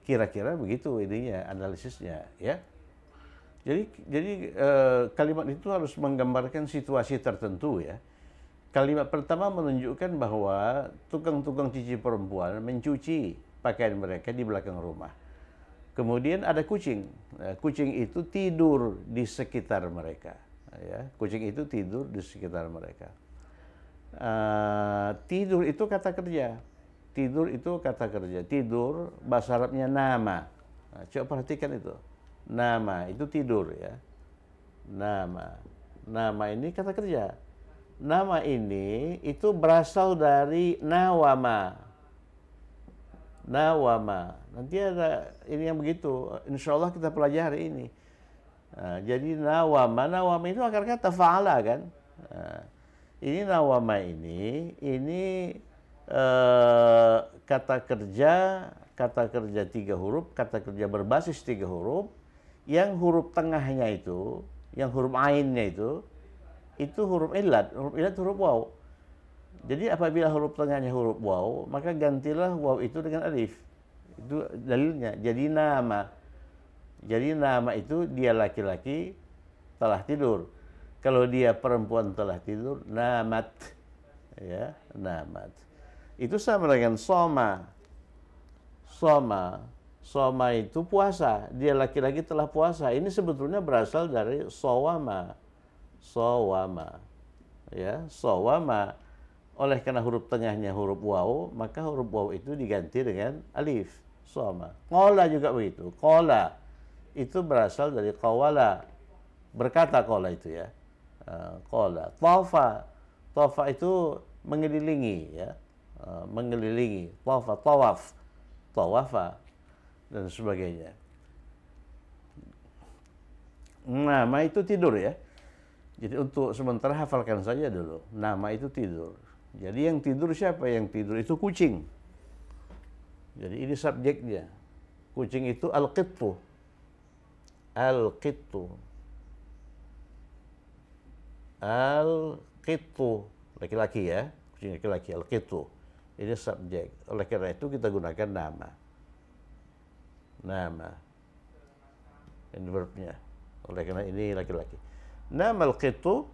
Kira-kira begitu ininya, analisisnya, ya. Jadi kalimat itu harus menggambarkan situasi tertentu, ya. Kalimat pertama menunjukkan bahwa tukang-tukang cuci perempuan mencuci pakaian mereka di belakang rumah. Kemudian ada kucing. Kucing itu tidur di sekitar mereka. Ya, kucing itu tidur di sekitar mereka. Tidur itu kata kerja. Tidur bahasa Arabnya nama. Coba perhatikan itu. Nama itu tidur, ya. Nama ini kata kerja. Nama ini itu berasal dari nawama. Nanti ada ini yang begitu. Insya Allah kita pelajari ini. Jadi nawama itu akar kata fa'ala kan. Ini nawama ini kata kerja 3 huruf, kata kerja berbasis 3 huruf. Yang huruf tengahnya itu, yang huruf ainnya itu huruf ilat. Huruf ilat huruf waw. Jadi apabila huruf tengahnya huruf waw, maka gantilah waw itu dengan alif. Itu dalilnya. Jadi nama itu dia laki-laki telah tidur. Kalau dia perempuan telah tidur, namat. Ya, namat. Itu sama dengan soma. Soma itu puasa. Dia laki-laki telah puasa. Ini sebetulnya berasal dari sawama. Ya, sawama. Oleh karena huruf tengahnya huruf waw, maka huruf waw itu diganti dengan alif. Sawama. Qala juga begitu. Qala itu berasal dari qawala. Berkata qala itu, ya. Qala. Tafa itu mengelilingi, ya. Mengelilingi. Tawafa dan sebagainya. Nama itu tidur, ya. Jadi untuk sementara hafalkan saja dulu. Nama itu tidur. Jadi yang tidur siapa? Yang tidur itu kucing. Jadi ini subjeknya. Kucing itu al-qittu. Laki-laki, ya. Kucing laki-laki, al-qittu. Ini subjek. Oleh karena itu kita gunakan nama. Ini verbnya. Oleh karena ini laki-laki. Nama al-qittu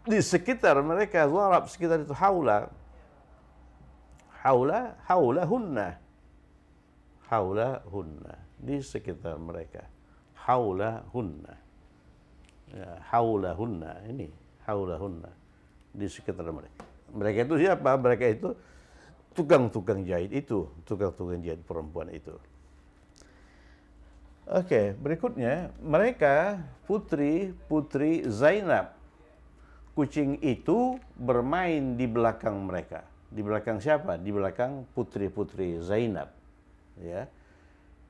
di sekitar mereka, zarab sekitar itu haulahunna. Di sekitar mereka. Haulahunna. Ya, haulahunna ini, haulahunna di sekitar mereka. Mereka itu siapa? Mereka itu tukang-tukang jahit itu, tukang-tukang jahit perempuan itu. Oke, berikutnya mereka putri Zainab. Kucing itu bermain di belakang mereka. Di belakang siapa? Di belakang putri-putri Zainab. Ya.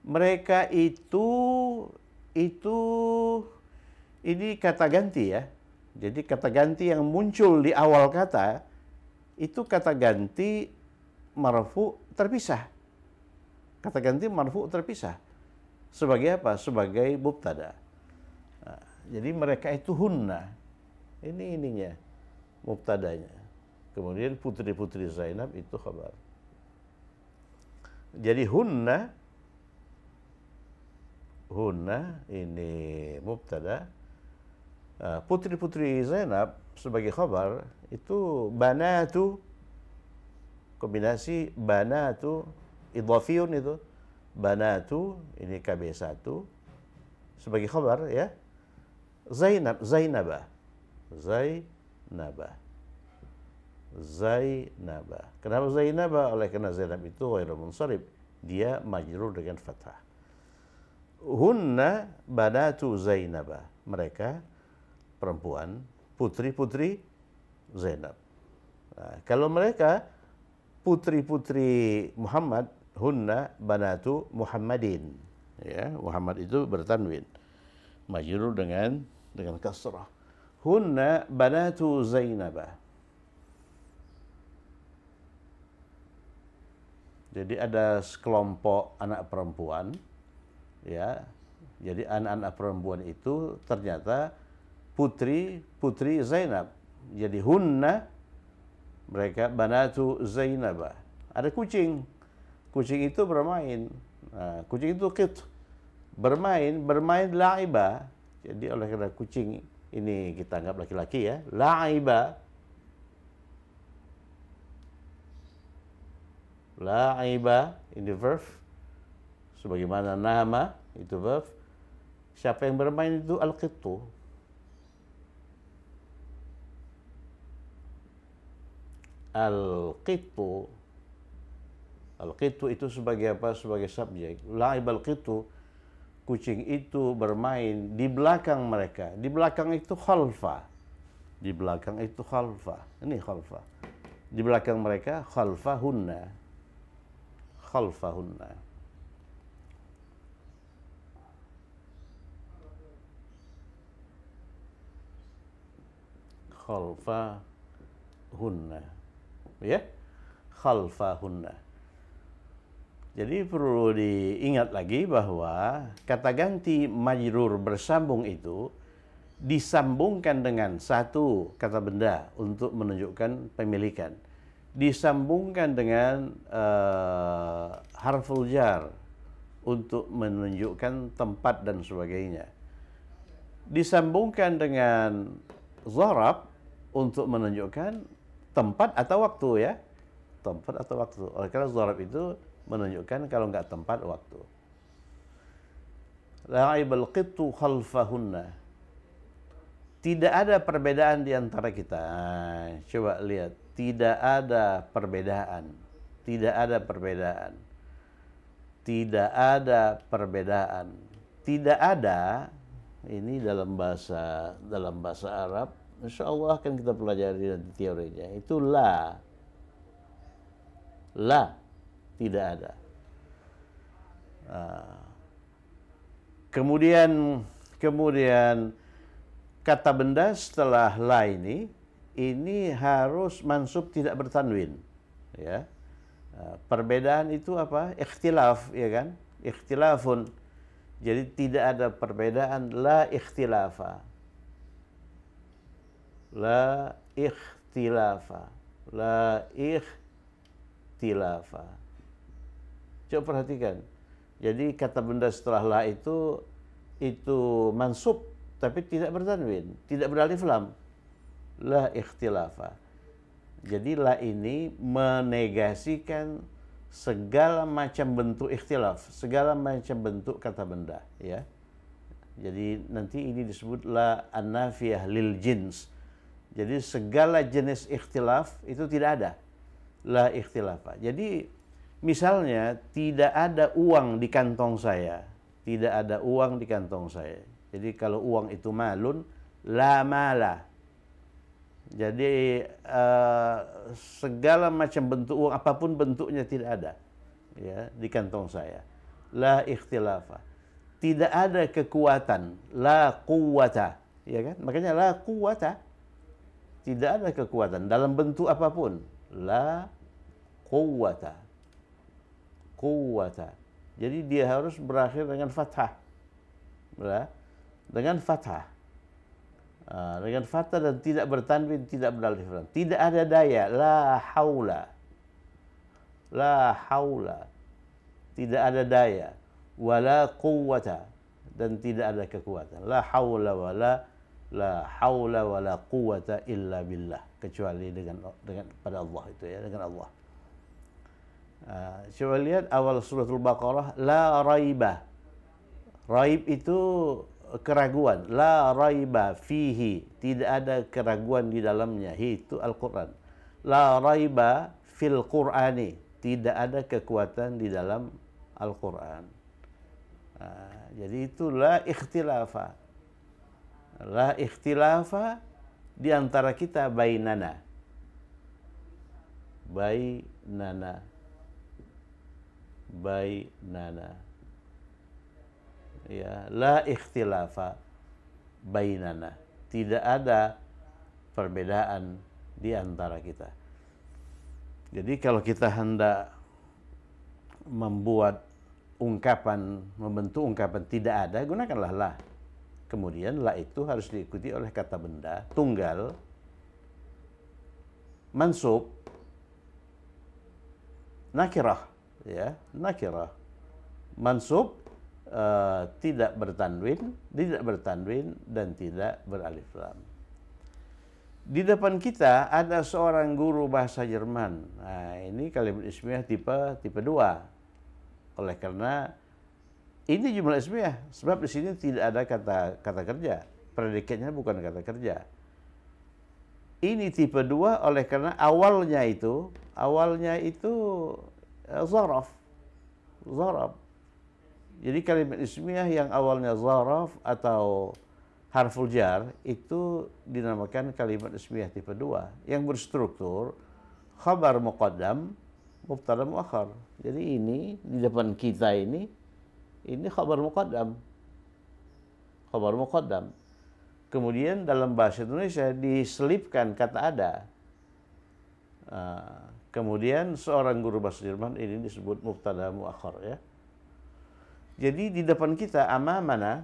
Mereka itu ini kata ganti ya. Jadi kata ganti yang muncul di awal kata itu kata ganti marfu terpisah. Kata ganti marfu terpisah. Sebagai apa? Sebagai mubtada. Nah, jadi mereka itu hunna. Ini ininya, mubtadanya. Kemudian putri-putri Zainab itu khabar. Jadi hunna ini mubtada. Putri-putri Zainab sebagai khabar itu banatu, kombinasi banatu idhafiyun itu. Banatu ini KB1 sebagai khabar ya. Zainabah. Kenapa Zainabah? Oleh karena Zainab itu ghairu munsharif, dia majrur dengan fathah. Hunna banatu Zainabah, mereka perempuan putri-putri Zainab. Nah, kalau mereka putri-putri Muhammad, hunna banatu Muhammadin. Ya, Muhammad itu bertanwin, majrur dengan kasrah. Hunna banatu Zainabah. Jadi ada sekelompok anak perempuan, ya. Jadi anak-anak perempuan itu ternyata putri Zainab. Jadi hunna, mereka banatu Zainabah. Ada kucing. Kucing itu bermain. Nah, kucing itu bermain la'iba. Jadi oleh karena kucing ini kita anggap laki-laki ya, la'iba. La'iba ini verb, sebagaimana nama itu verb. Siapa yang bermain itu al-qittu. Al-qittu itu sebagai apa? Sebagai subjek. La'iba al-qittu, kucing itu bermain di belakang mereka. Di belakang itu khalfa. Di belakang itu khalfa. Ini khalfa. Di belakang mereka khalfahunna. Khalfahunna. Khalfahunna. Ya? Khalfahunna. Jadi perlu diingat lagi bahwa kata ganti majrur bersambung itu disambungkan dengan satu kata benda untuk menunjukkan pemilikan. Disambungkan dengan harful jar untuk menunjukkan tempat dan sebagainya. Disambungkan dengan zarab untuk menunjukkan tempat atau waktu ya. Tempat atau waktu. Oleh karena zarab itu menunjukkan kalau enggak tempat waktu. La'ibal qittu khalfahunna. Tidak ada perbedaan di antara kita. Coba lihat, tidak ada perbedaan. Tidak ada perbedaan. Tidak ada perbedaan. Tidak ada ini dalam bahasa Arab. Insyaallah akan kita pelajari nanti teorinya. Itu la. Tidak ada. Kemudian kata benda setelah la ini harus mansub tidak bertanwin, ya. Perbedaan itu apa? Ikhtilaf, ya kan? Ikhtilafun. Jadi tidak ada perbedaan, la ikhtilafa. La ikhtilafa. La ikhtilafa. Coba perhatikan. Jadi kata benda setelah la itu mansub tapi tidak bertanwin, tidak beralif lam. La ikhtilafa. Jadi la ini menegasikan segala macam bentuk ikhtilaf, segala macam bentuk kata benda, ya. Jadi nanti ini disebut la an-nafiyah lil jins. Jadi segala jenis ikhtilaf itu tidak ada. La ikhtilafa. Jadi misalnya tidak ada uang di kantong saya. Tidak ada uang di kantong saya. Jadi kalau uang itu malun, la mala. Jadi segala macam bentuk uang apapun bentuknya tidak ada ya di kantong saya. La ikhtilafa. Tidak ada kekuatan, la quwwata, ya kan? Makanya la quwwata. Tidak ada kekuatan dalam bentuk apapun. La quwwata. Quwwata. Jadi dia harus berakhir dengan fathah. Ya? Dengan fathah. Dengan fathah dan tidak bertanwin, tidak beralif lam. Tidak ada daya, la haula. La haula. Tidak ada daya, wala quwwata, dan tidak ada kekuatan. La haula wala quwwata illa billah, kecuali dengan pada Allah itu ya, dengan Allah. Coba lihat awal suratul Baqarah, la raiba. Raib itu keraguan, la raiba fihi, tidak ada keraguan di dalamnya. Itu Al-Qur'an. La raiba fil Qur'ani, tidak ada kekuatan di dalam Al-Quran. Jadi itu la ikhtilafa. La ikhtilafa di antara kita bainana. Bainana. Bainana. Ya, la ikhtilafa bainana. Tidak ada perbedaan di antara kita. Jadi kalau kita hendak membuat ungkapan, membentuk ungkapan tidak ada, gunakanlah la. Kemudian la itu harus diikuti oleh kata benda tunggal, mansub, nakirah, ya, nakirah. Mansub tidak bertanwin dan tidak beralif lam. Di depan kita ada seorang guru bahasa Jerman. Nah, ini kalimat ismiyah tipe 2. Oleh karena ini jumlah ismiyah, sebab di sini tidak ada kata kerja, predikatnya bukan kata kerja. Ini tipe 2 oleh karena awalnya itu zaraf. Zaraf. Jadi kalimat ismiyah yang awalnya zaraf atau harful jar itu dinamakan kalimat ismiyah tipe 2 yang berstruktur khabar muqaddam, mubtada muakhar. Jadi ini di depan kita ini khabar muqaddam. Khabar muqaddam. Kemudian dalam bahasa Indonesia diselipkan kata ada. Kemudian seorang guru bahasa Jerman ini disebut mubtada muakhar ya. Jadi di depan kita amamana,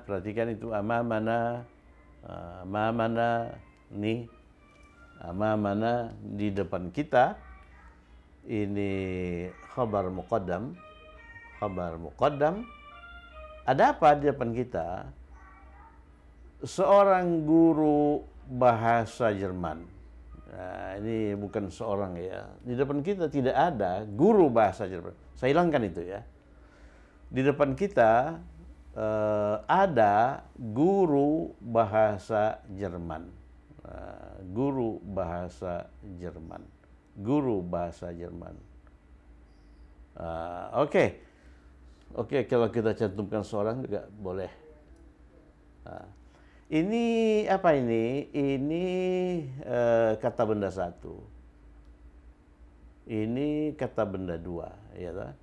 perhatikan itu amamana nih, amamana di depan kita ini khabar muqaddam. Ada apa di depan kita? Seorang guru bahasa Jerman. Nah, ini bukan seorang ya. Di depan kita tidak ada guru bahasa Jerman. Saya hilangkan itu ya. Di depan kita ada guru bahasa Jerman. Guru bahasa Jerman. Guru bahasa Jerman. Oke, kalau kita cantumkan seorang juga boleh. Ini apa ini? Ini kata benda 1. Ini kata benda 2, ya kan?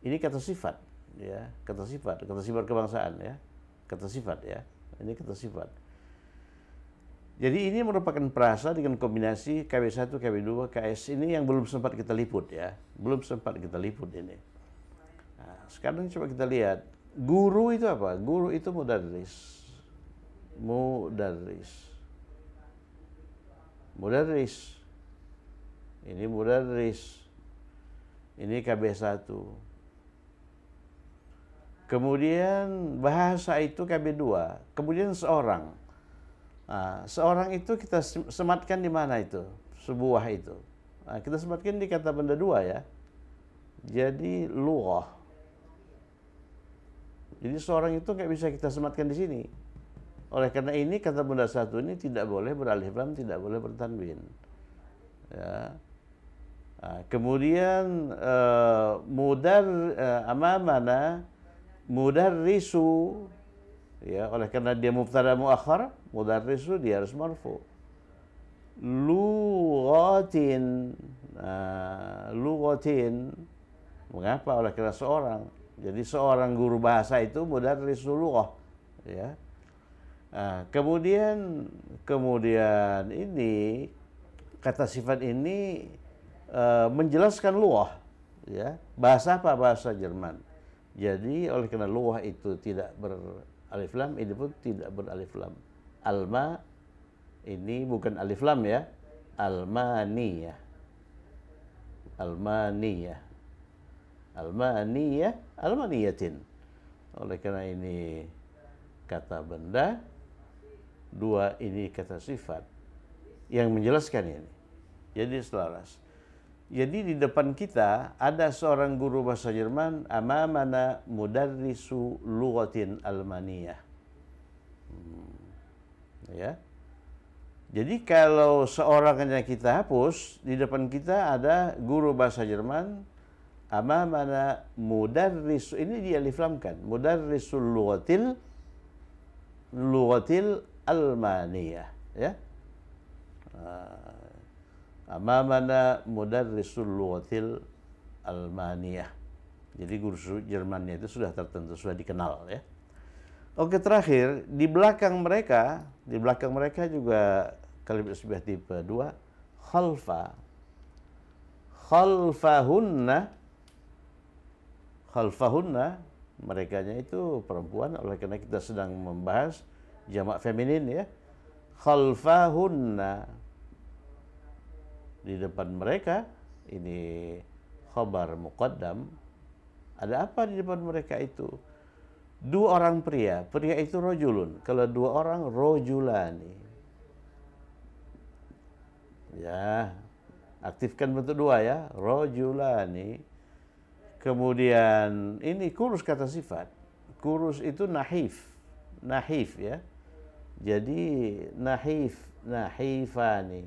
Ini kata sifat, ya, kata sifat kebangsaan, ya, kata sifat, ya. Ini kata sifat. Jadi ini merupakan prasa dengan kombinasi KB1, KB2, KS ini yang belum sempat kita liput, ya, belum sempat kita liput ini. Nah, sekarang coba kita lihat, guru itu apa? Guru itu mudarris. Ini mudarris. Ini KB1. Kemudian bahasa itu KB2. Kemudian seorang. Nah, seorang itu kita sematkan di mana itu? Sebuah itu. Nah, kita sematkan di kata benda 2 ya. Jadi lughah. Jadi seorang itu nggak bisa kita sematkan di sini. Oleh karena ini kata benda 1 ini tidak boleh beralif lam, tidak boleh bertanwin. Ya. Nah, kemudian amamana mudarrisu, ya, oleh karena dia mubtada muakhar, mudarrisu dia harus marfu. Lughatin, lughatin, mengapa? Oleh karena seorang. Jadi seorang guru bahasa itu mudarrisul lughah, ya. Kemudian ini kata sifat ini menjelaskan lughah, ya. Bahasa apa? Bahasa Jerman. Jadi oleh karena lughah itu tidak beralif lam, ini pun tidak beralif lam. Alma ini bukan alif lam, ya. Almaniyah. Almaniyah. Almaniyah, almaniyatin. Oleh karena ini kata benda, dua ini kata sifat yang menjelaskan ini. Jadi selaras. Jadi di depan kita ada seorang guru bahasa Jerman, amamana mudarrisu lughatin almaniyah. Ya. Jadi kalau seorang hanya kita hapus, di depan kita ada guru bahasa Jerman, amamana mudarris, ini dialiflamkan, mudarrisul lughatil almaniyah, ya. Amamana mudarrisul lughatil almaniyah. Jadi guru Jermannya itu sudah tertentu, sudah dikenal, ya. Oke, terakhir di belakang mereka juga kalimat tasbih tipe 2, khalfahunna, merekanya itu perempuan, oleh karena kita sedang membahas jamak feminin, ya. Khalfahunna, di depan mereka, ini khabar muqaddam. Ada apa di depan mereka itu? Dua orang pria itu rojulun. Kalau dua orang, rojulani. Ya, aktifkan bentuk dua, ya, rojulani. Kemudian ini kurus kata sifat. Kurus itu nahif, ya. Jadi nahifani.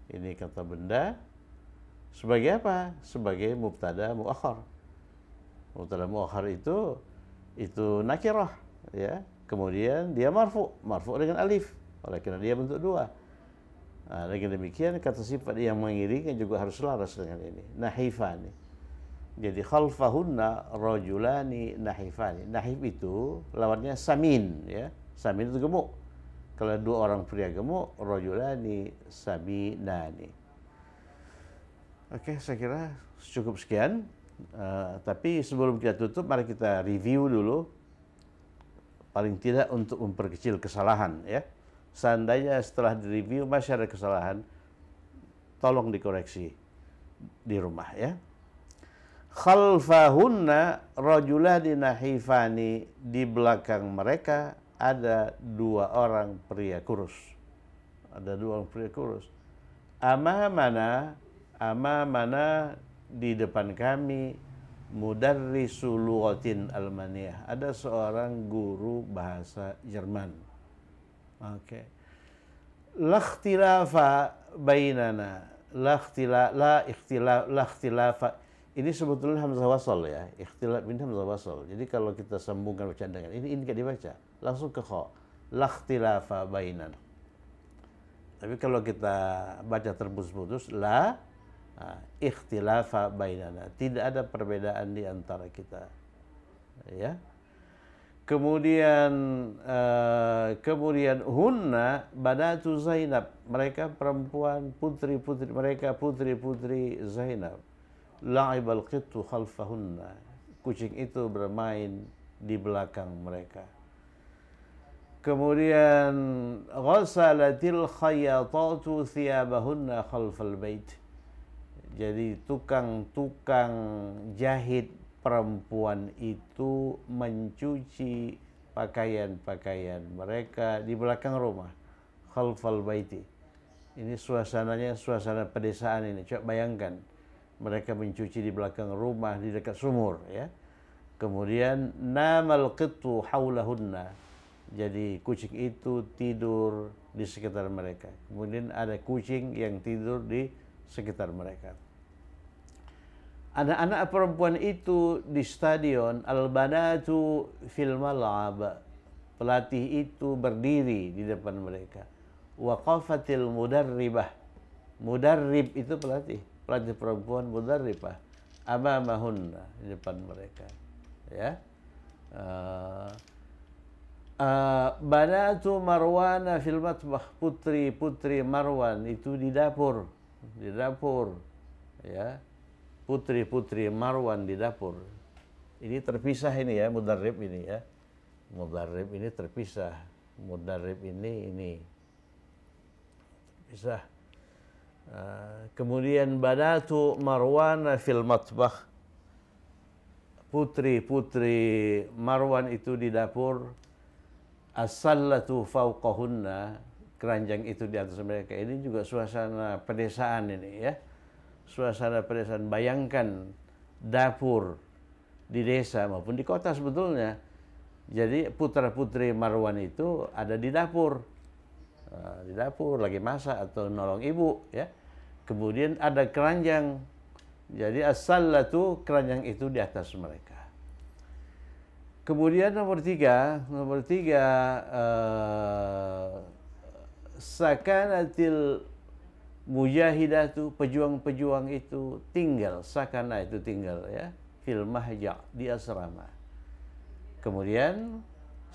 Ini kata benda sebagai apa? Sebagai mubtada muakhar. Mubtada muakhar itu nakirah, ya. Kemudian dia marfu dengan alif, oleh karena dia bentuk dua. Dengan demikian kata sifat yang mengiringi juga harus selaras dengan ini, nahifani. Jadi khalfahunna rajulani nahifani. Nahif itu lawannya samin, ya. Samin itu gemuk. Kalau dua orang pria gemuk, rajulani saminani. Oke, saya kira cukup sekian. Tapi sebelum kita tutup, mari kita review dulu. Paling tidak untuk memperkecil kesalahan, ya. Seandainya setelah direview masih ada kesalahan, tolong dikoreksi di rumah, ya. Khalfahunna rajulani nahifani, di belakang mereka ada dua orang pria kurus. Amamana, di depan kami, mudarrisu lughatin almaniyah, ada seorang guru bahasa Jerman. Oke. La ikhtilafa bainana, la ikhtilafa. Ini sebetulnya hamzah wasal, ya. Ikhtilaf ini hamzah wasal. Jadi kalau kita sambungkan bacaan dengan ini enggak dibaca, langsung ke kha. La ikhtilafa bainana. Tapi kalau kita baca terputus-putus, la ikhtilafa bainana, tidak ada perbedaan di antara kita, ya. Kemudian hunna banatu Zainab, mereka perempuan putri-putri, mereka putri-putri Zainab. La'ibal qittu khalfahunna, kucing itu bermain di belakang mereka. Kemudian ghasalatil khayyatatu thiyabahunna khalfal bait. Jadi tukang jahit perempuan itu mencuci pakaian-pakaian mereka di belakang rumah, khalfal baiti. Ini suasananya suasana pedesaan ini. Coba bayangkan, mereka mencuci di belakang rumah di dekat sumur, ya. Kemudian namal qittu haulahunna, Jadi kucing itu tidur di sekitar mereka. Kemudian ada kucing yang tidur di sekitar mereka. Anak-anak perempuan itu di stadion, al-banatu fil mal'ab. Pelatih itu berdiri di depan mereka. Waqafatil mudarribah. Mudarrib itu pelatih. Pelatih perempuan mudarribah. Amamahunna di depan mereka. Ya. Banatu Marwan fil matbah, putri-putri Marwan itu di dapur, ya, putri-putri Marwan di dapur. Ini terpisah ini ya, mudarrib ini ya, mudarrib ini terpisah, mudarrib ini terpisah. Kemudian banatu Marwan fil matbah, putri-putri Marwan itu di dapur. As-sallatu fauqahunna, keranjang itu di atas mereka. Ini juga suasana pedesaan ini ya. Suasana pedesaan. Bayangkan dapur di desa maupun di kota sebetulnya. Jadi putra-putri Marwan itu ada di dapur. Di dapur lagi masak atau nolong ibu ya. Kemudian ada keranjang. Jadi as-sallatu, keranjang itu di atas mereka. Kemudian nomor tiga, sakanatil mujahidatu, pejuang-pejuang itu tinggal, sakana itu tinggal ya, fil mahja, di asrama. Kemudian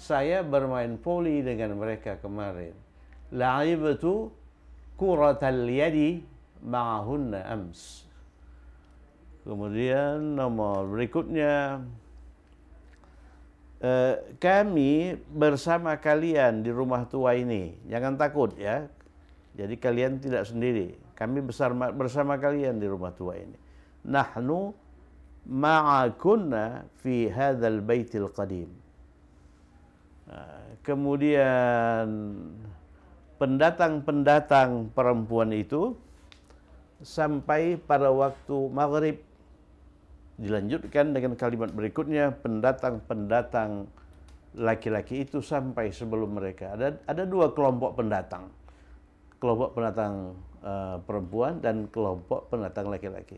saya bermain voli dengan mereka kemarin. La'ibatu kuratal yadi ma'ahunna ams. Kemudian nomor berikutnya, kami bersama kalian di rumah tua ini. Jangan takut ya. Jadi kalian tidak sendiri. Kami bersama kalian di rumah tua ini. Nahnu ma'akunna fi hadzal baitil qadim. Kemudian pendatang-pendatang perempuan itu sampai pada waktu maghrib. Dilanjutkan dengan kalimat berikutnya, pendatang-pendatang laki-laki itu sampai sebelum mereka. Ada dua kelompok pendatang. Kelompok pendatang perempuan dan kelompok pendatang laki-laki.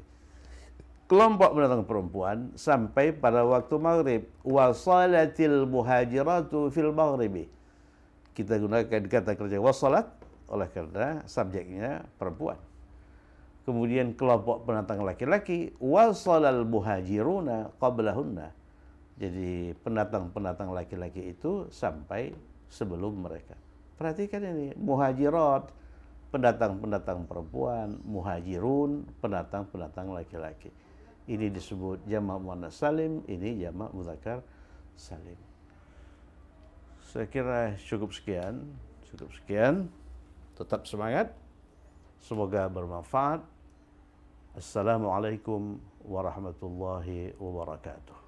Kelompok pendatang perempuan sampai pada waktu maghrib. Wasalatil muhajiratu fil maghribi. Kita gunakan kata kerja wasalat oleh karena subjeknya perempuan. Kemudian kelompok pendatang laki-laki, wasalal muhajiruna qablahunna. Jadi pendatang-pendatang laki-laki itu sampai sebelum mereka. Perhatikan ini, muhajirat, pendatang-pendatang perempuan, muhajirun, pendatang-pendatang laki-laki. Ini disebut jamak muannas salim, ini jamak mudzakkar salim. Saya kira cukup sekian. Tetap semangat. Semoga bermanfaat. Assalamualaikum warahmatullahi wabarakatuh.